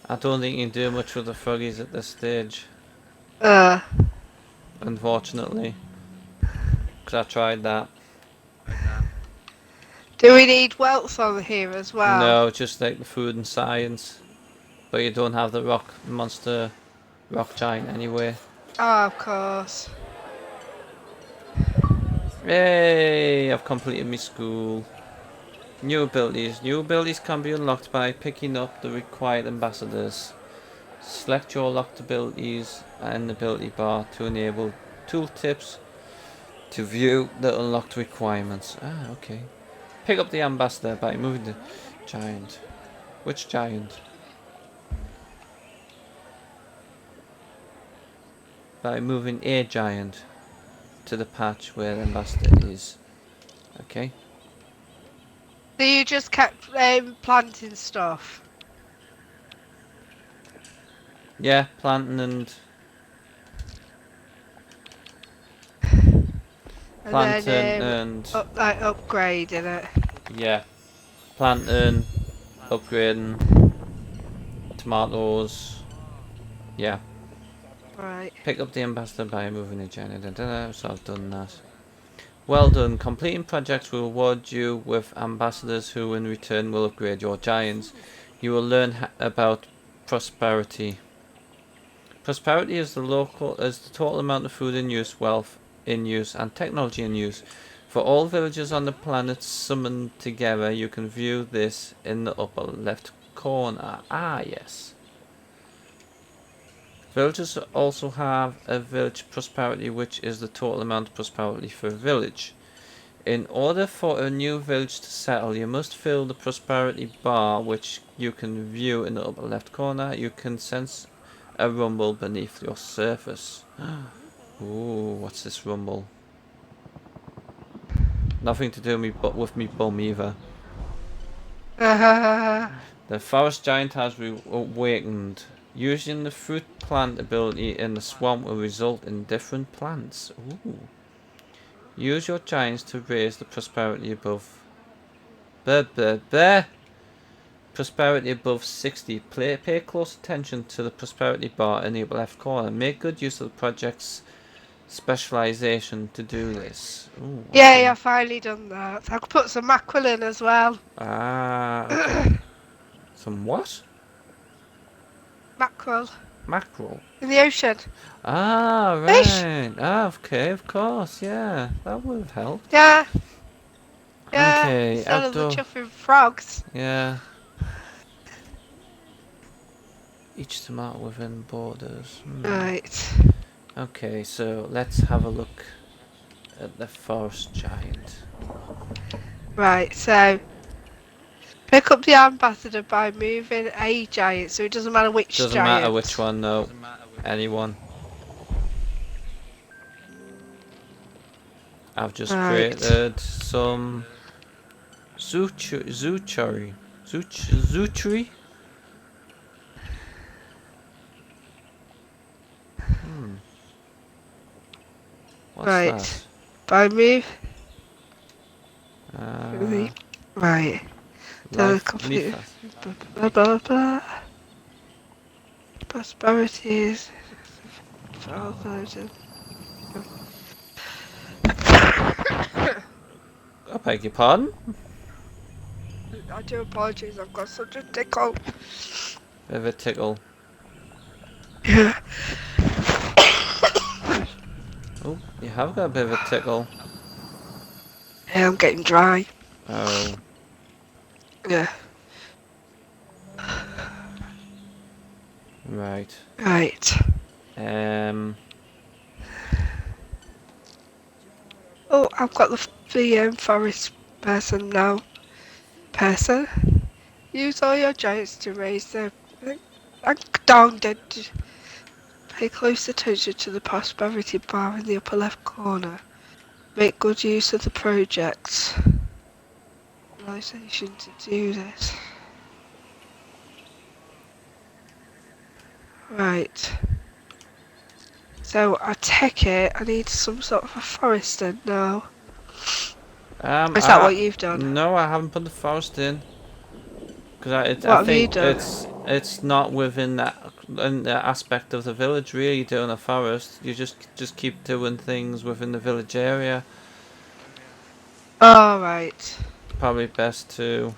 I don't think you can do much with the froggies at this stage. Uh, Unfortunately, because I tried that. do we need wealth on here as well? No, just like the food and science. But you don't have the rock monster, rock giant anyway. Oh, of course. Yay! I've completed my school. New abilities. New abilities can be unlocked by picking up the required ambassadors. Select your locked abilities and ability bar to enable tooltips to view the unlocked requirements. Ah, okay. Pick up the ambassador by moving the giant. Which giant? By moving a giant to the patch where the ambassador is. Okay. So you just kept planting stuff? Yeah, planting and And planting then and upgrading it? yeah, planting, upgrading, tomatoes. Yeah. Right. Pick up the ambassador by moving a giant. So I've done that. Well done. Completing projects will reward you with ambassadors who in return will upgrade your giants. You will learn about prosperity. Prosperity is the total amount of food in use, wealth in use, and technology in use. For all villages on the planet summoned together, you can view this in the upper left corner. Ah, yes. Villages also have a village prosperity, which is the total amount of prosperity for a village. In order for a new village to settle, you must fill the prosperity bar, which you can view in the upper left corner. You can sense a rumble beneath your surface. Ooh, what's this rumble? Nothing to do with me bum either. Uh, The forest giant has awakened. Using the fruit plant ability in the swamp will result in different plants. Ooh. Use your giants to raise the prosperity above. Prosperity above 60. Pay close attention to the prosperity bar in the upper left corner. Make good use of the project's specialization to do this. Ooh, yeah, okay. I've finally done that. I could put some mackerel in as well. Ah, okay. Some what? Mackerel Mackerel. in the ocean. Ah, Fish. right. Ah, okay, of course, yeah. That would have helped. Yeah, yeah. Okay, Instead of the outdoor. chuffing frogs. Yeah. Each tomato within borders. Right. Okay, so let's have a look at the forest giant. Right. So pick up the ambassador by moving a giant, so it doesn't matter which Doesn't matter which giant. one, no. Anyone. I've just Right. created some Zuchari. Zuchari? Hmm. What's Right. that? By move. Uh, Really. Right. The life complete. Lifas. Blah blah blah blah. Prosperities. For version. I beg your pardon? I do apologise. I've got such a tickle. Bit of a tickle. Yeah. Oh, you have got a bit of a tickle. Yeah, I'm getting dry. Oh, Yeah. right. Right. Um, Oh, I've got the forest person now. Person. Use all your giants to raise the down dead. Pay close attention to the prosperity bar in the upper left corner. Make good use of the projects. Realization to do this. Right. So I take it I need some sort of a forest then now. Is that what you've done? no, I haven't put the forest in. Because I What have you think done? it's not within that in the aspect of the village really doing a forest. You just keep doing things within the village area. Oh, right. Probably best to.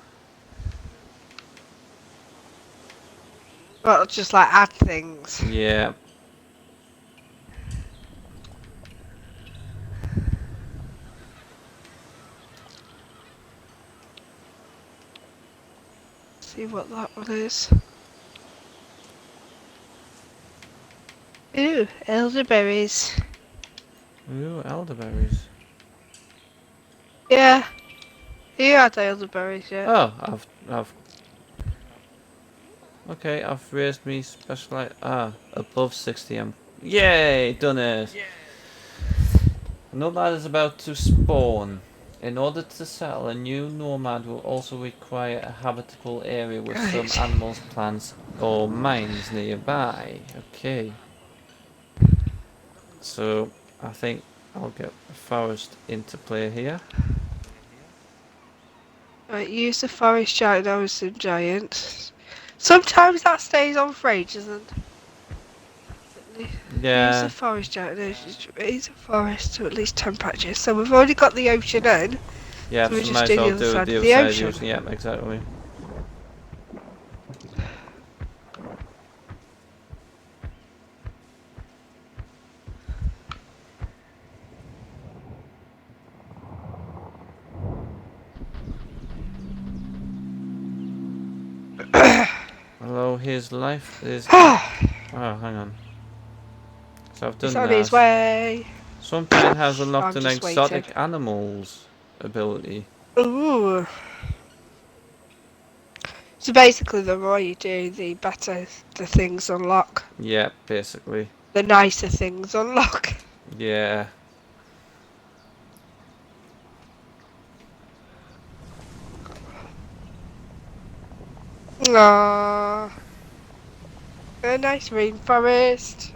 Well, just like add things. Yeah. See what that one is. Ooh, elderberries. Ooh, elderberries. Yeah, you had elderberries yet. Oh, I've. Okay, I've raised me special. Above 60. Yay, done it. A nomad is about to spawn. In order to settle, a new nomad will also require a habitable area with some Right. animals, plants, or mines nearby. Okay. So, I think I'll get a forest into play here. Right, use the forest giant over some giants. Sometimes that stays on for ages, and use the Yeah, forest giant to raise the forest to at least 10 patches. So we've already got the ocean in, yeah, so we so just might as do the well other do it side the of other the side of the ocean. ocean. Yeah, exactly. Although his life is. Oh, hang on. So I've He's done on his that. way. Some giant has unlocked I'm an just waiting. exotic animals ability. Ooh. So basically, the more you do, the better the things unlock. Yeah, basically. The nicer things unlock. Yeah. Aww. A nice rainforest.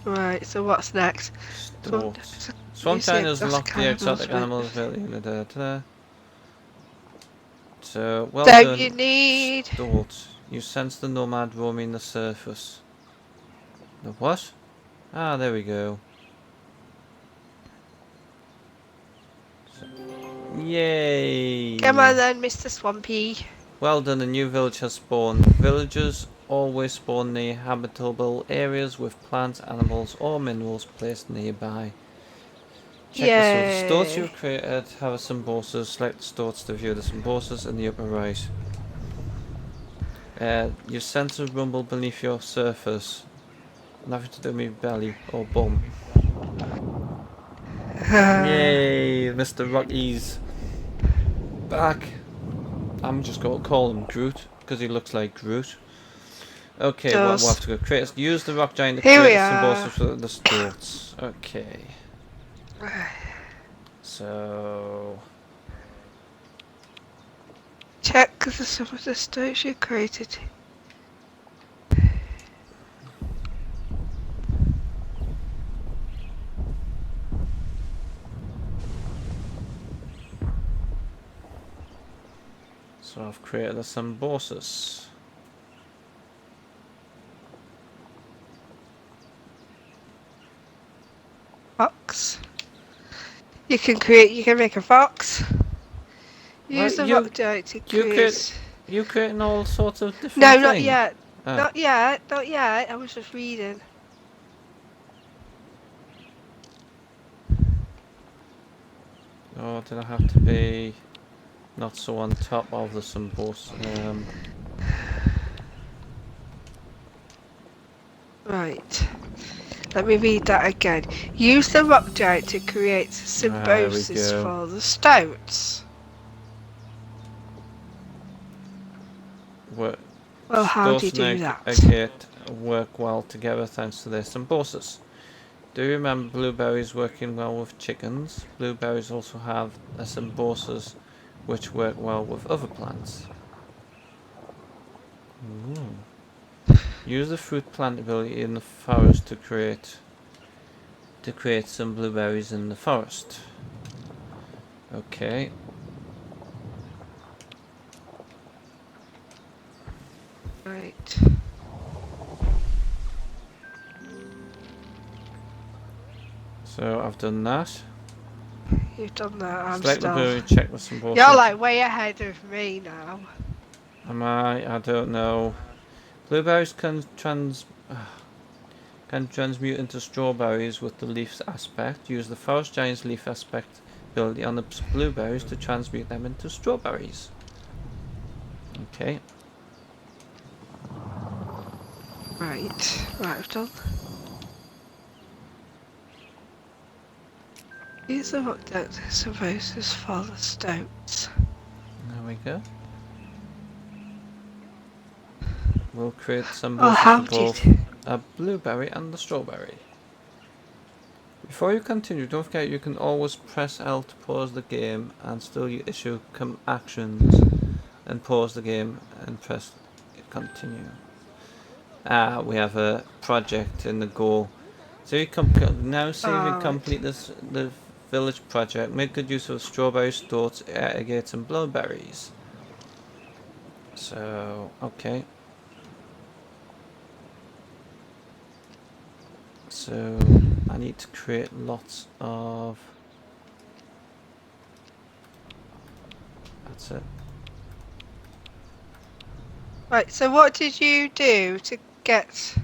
Right, so what's next? Storts. Swamp Use the giant has exotic locked the animals exotic with. animals ability. So, well Don't you done, need? Stort. You sense the nomad roaming the surface. The what? Ah, there we go. So, Come yay! on then, Mr. Swampy. Well done, a new village has spawned. Villagers always spawn near habitable areas with plants, animals, or minerals placed nearby. Check the sort of storts Yay. you've created. Have a symbiosis. Select the storts to view the symbiosis in the upper right. You sense a rumble beneath your surface. Nothing to do with your belly or bum. Yay, Mr. Rocky's back. I'm just going to call him Groot because he looks like Groot. Okay, what we'll have Does. to go create. Use the rock giant to Here create we a are. symbiosis for the storts. Okay, so Check the some of the stones you created. I've created a symbiosis. Fox. You can make a fox. Right, Use the rock giant to you create create. you creating all sorts of different No, not things. yet. Ah, Not yet. Not yet. I was just reading. oh, did I have to be not so on top of the symbiosis? Right. Let me read that again. Use the rock giant to create There we symbiosis go. for the stones. Work. Well, how do you Storts do and that? agate work well together thanks to their symbiosis. Do you remember blueberries working well with chickens? Blueberries also have a symbiosis which work well with other plants. Ooh. Use the fruit plant ability in the forest to create some blueberries in the forest. Okay. Right. So I've done that. You've done that. I'm Select the still. blueberry, check the You're symbiosis. like way ahead of me now. Am I? I don't know. Blueberries can transmute into strawberries with the leaf aspect. Use the forest giant's leaf aspect ability on the blueberries to transmute them into strawberries. Okay. Right. Right, I've done. Use the rock giant to symbiosis for the stones. There we go. We'll create Oh, symbiosis for how did? both a blueberry and the strawberry. Before you continue, don't forget you can always press L to pause the game and still issue actions and pause the game and press continue. Ah, we have a project in the goal. So you now see if you Alright. complete the village project. Make good use of strawberries, storts, agates and blueberries. So, okay. So I need to create lots of. That's it. Right, so what did you do to get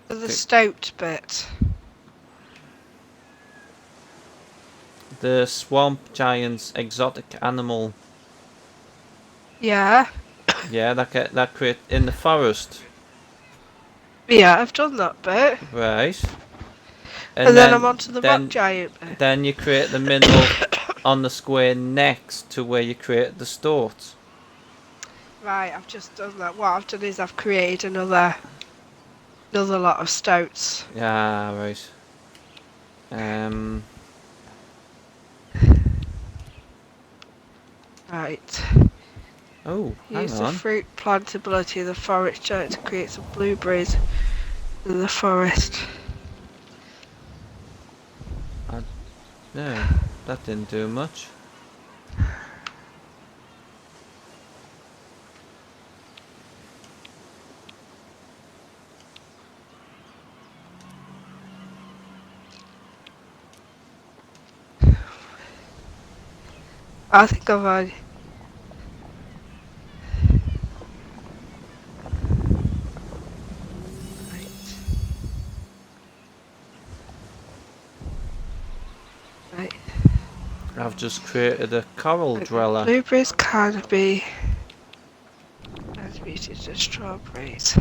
the Okay. stout bit? The swamp giant's exotic animal. Yeah. Yeah, that create in the forest. Yeah, I've done that bit. Right. And And then I'm then onto the rock then giant bit. then you create the mineral on the square next to where you create the stort. Right, I've just done that. What I've done is I've created another lot of stouts. Yeah, right. Um. Right. Oh, hang Use the on. fruit plantability of the forest giant to create some blueberries in the forest. No, that didn't do much. I think I've already. Right. Right. I've just created a coral Like the dweller. blueberries can be transmuted to strawberries.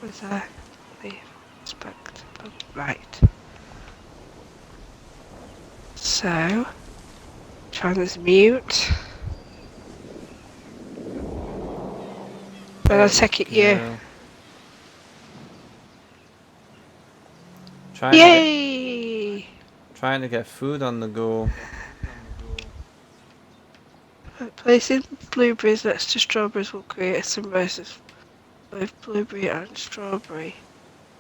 With a leaf aspect. Right. So, transmute. Then I There we take it you. go. Trying to get Yay! trying to get food on the go. Placing blueberries next to strawberries will create a symbiosis with blueberry and strawberry.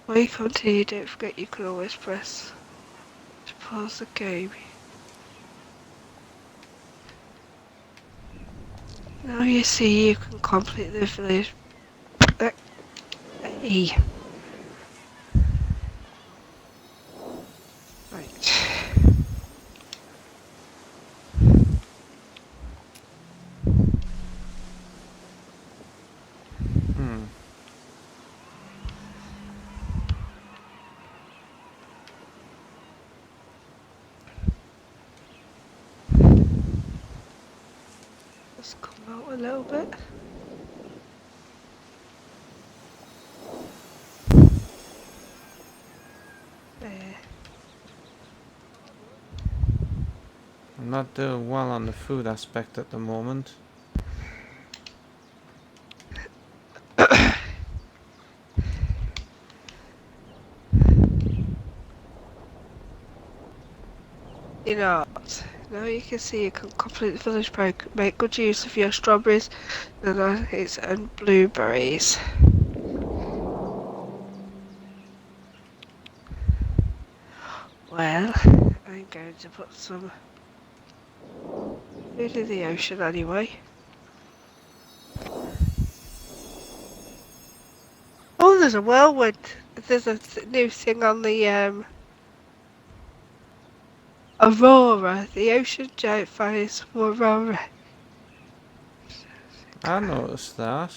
While you continue, don't forget you can always press to pause the game. Now you see you can complete the village. Hey. Right. Hmm. Just come out a little bit. There. I'm not doing well on the food aspect at the moment. You know what? Now you can see you can complete the village break. Make good use of your strawberries, bananas, and blueberries. Well, I'm going to put some food in the ocean anyway. Oh, there's a whirlwind. There's a new thing on the Aurora. The ocean giant fires Aurora. I noticed that.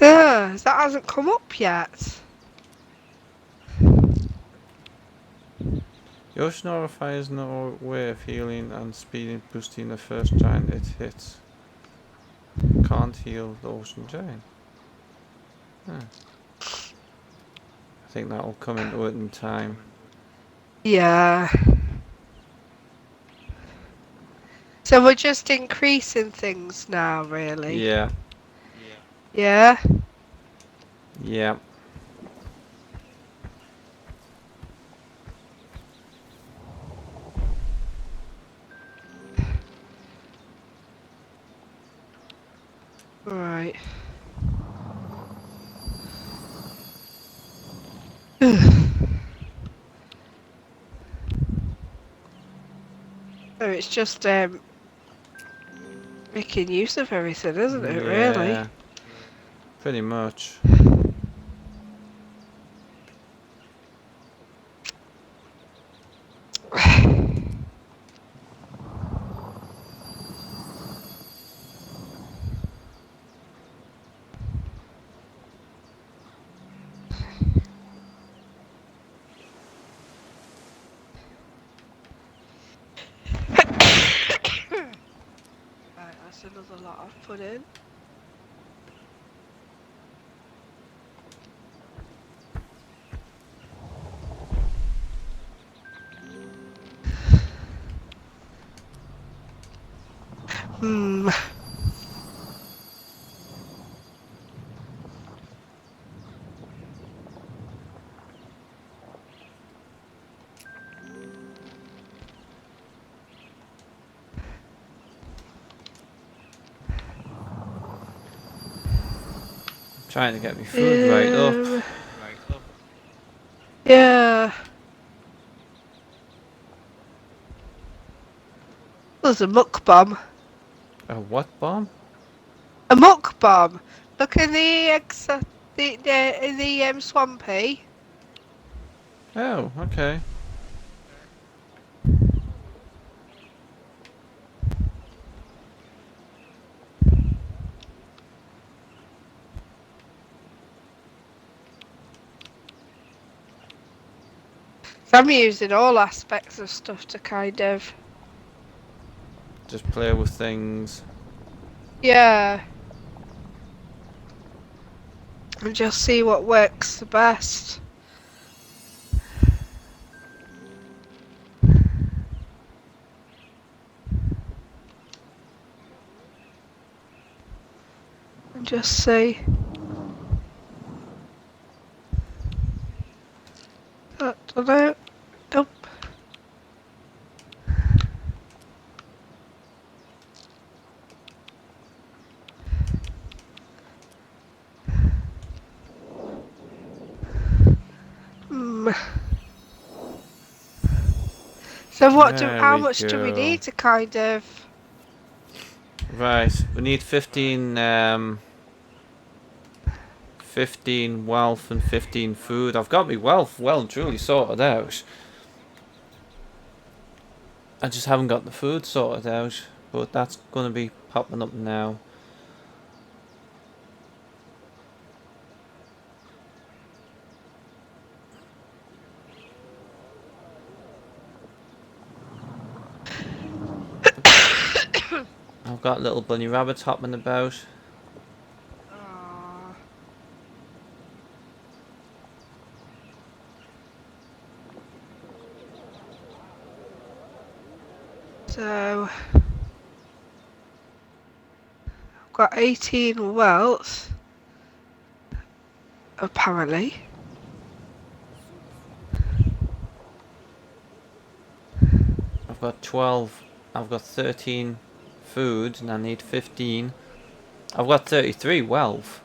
Yeah, that hasn't come up yet. The ocean aura fires no way of healing and speeding boosting the first giant it hits. Can't heal the ocean giant. Huh. I think that will come into it in time. Yeah. So we're just increasing things now, really. Yeah. Yeah. Yeah. Right. So it's just making use of everything, isn't it, really? Yeah. Pretty much. Right, that's another lot I've put in. Hmm. Trying to get me food right up. Um, yeah. There's a muck bomb. A what bomb? A muck bomb. Look in the swampy. Oh, okay. So I'm using all aspects of stuff to kind of, Just play with things. yeah, and just see what works the best. And just see. I don't know. Nope. Hmm. So There how we much do we go. need to kind of, Right, we need 15 wealth and 15 food. I've got me wealth well and truly sorted out. I just haven't got the food sorted out, but that's going to be popping up now. I've got little bunny rabbits hopping about. uh, so I've got 18 welts, apparently. I've got 12. I've got 13 food and I need 15. I've got 33 wealth.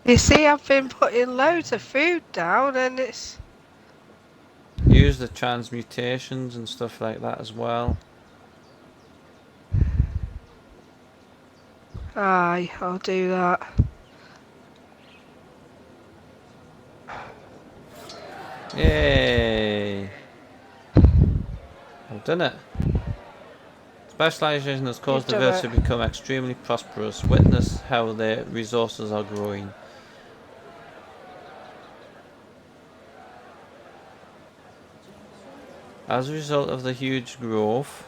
You see, I've been putting loads of food down and it's, Use the transmutations and stuff like that as well. aye, I'll do that. Yay! I've done it. Specialization has You've caused the done village it. to become extremely prosperous. Witness how their resources are growing. As a result of the huge growth,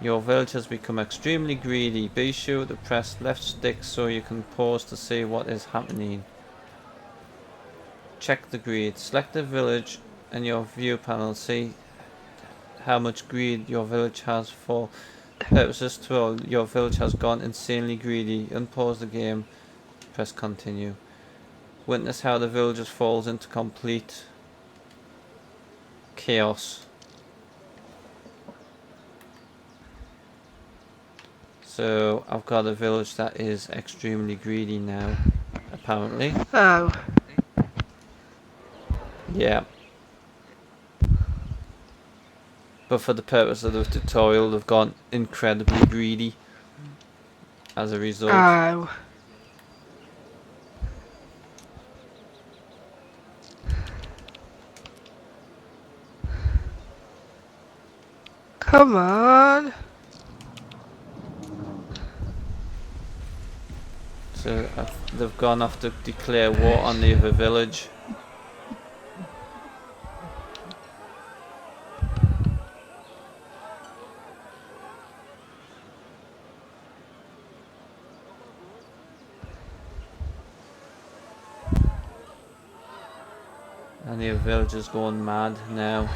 your village has become extremely greedy. Be sure to press left stick so you can pause to see what is happening. Check the greed. Select the village in your view panel. See how much greed your village has for purposes to your village has gone insanely greedy. Unpause the game. Press continue. Witness how the village falls into complete chaos. So I've got a village that is extremely greedy now, apparently. Oh, Yeah. But for the purpose of the tutorial, they've gone incredibly greedy as a result. oh. Come on. So they've gone off to declare war on the other village. And the other village is going mad now.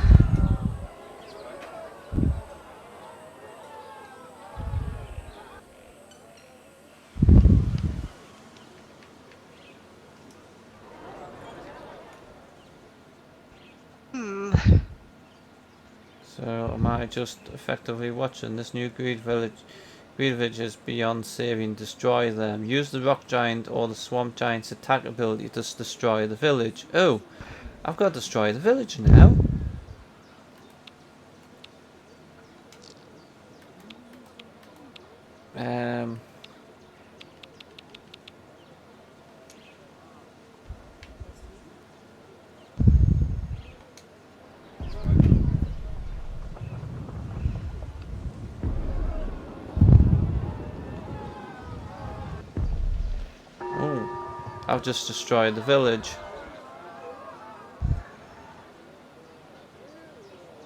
Hmm. So am I just effectively watching this new greed village Greed villages beyond saving, destroy them. Use the rock giant or the swamp giant's attack ability to destroy the village. Oh, I've got to destroy the village now. Um, oh, I've just destroyed the village.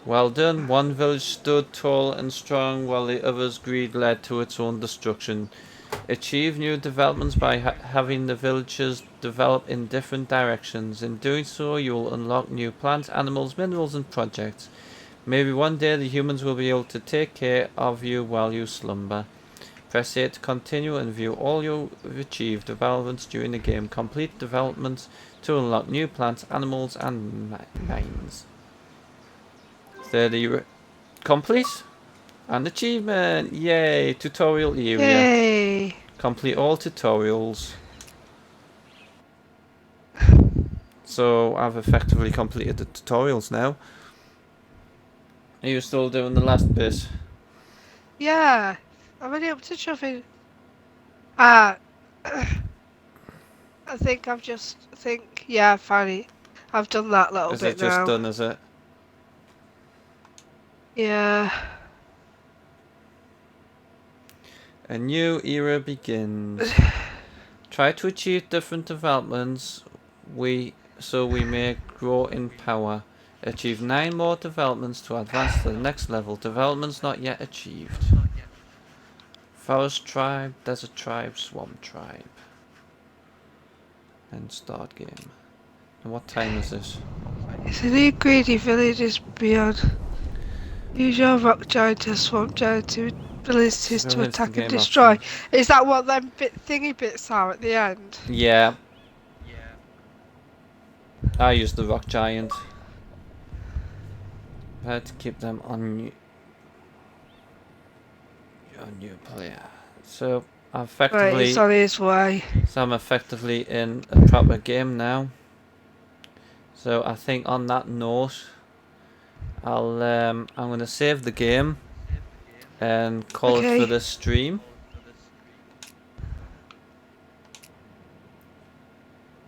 Well done. One village stood tall and strong while the other's greed led to its own destruction. Achieve new developments by having the villages develop in different directions. In doing so, you will unlock new plants, animals, minerals, and projects. Maybe one day the humans will be able to take care of you while you slumber. Press A to continue and view all your achieved developments during the game. Complete developments to unlock new plants, animals, and mines. 30 complete. An achievement! Yay! Tutorial area. Yay! Complete all tutorials. So I've effectively completed the tutorials now. Are you still doing the last bit? Yeah, I'm only up to shoving. Ah, I think yeah, finally, I've done that little Is it bit just now. done, is it? Yeah. A new era begins. Try to achieve different developments so we may grow in power. Achieve 9 more developments to advance to the next level. Developments not yet achieved. Forest tribe, desert tribe, swamp tribe. And start game. And what time is it? It's a new greedy villages beyond. Use your rock giant and swamp giant abilities So to here's the attack and game destroy. options. Is that what them thingy bits are at the end? Yeah, I used the rock giant. I had to keep them on new player. So Right, he's on his way. I'm effectively in a proper game now. So I think on that note, I'm gonna save the game and call it for Okay. this stream.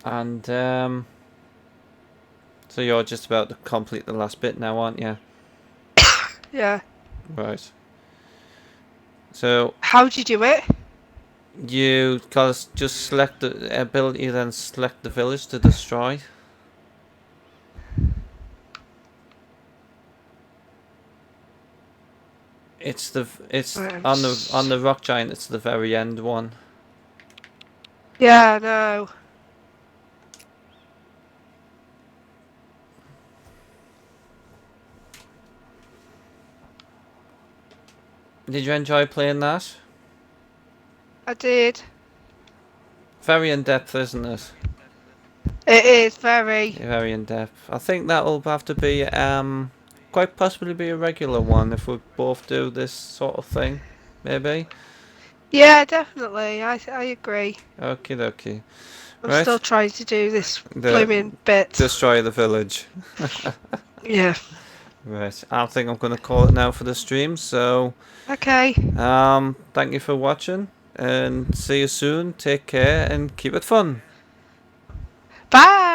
And so you're just about to complete the last bit now, aren't you? Yeah. Right. So How'd you do it? you gotta just select the ability, then select the village to destroy. It's Right, on the rock giant. It's the very end one. yeah, no. Did you enjoy playing that? I did. Very in depth, isn't it? It is very. Very in depth. I think that'll have to be quite possibly be a regular one if we both do this sort of thing, maybe. Yeah, definitely. I agree. Okie dokie. I'm Right. still trying to do this The blooming bit. destroy the village. Yeah. Right. I think I'm gonna call it now for the stream. So Okay. thank you for watching and see you soon. Take care and keep it fun. Bye.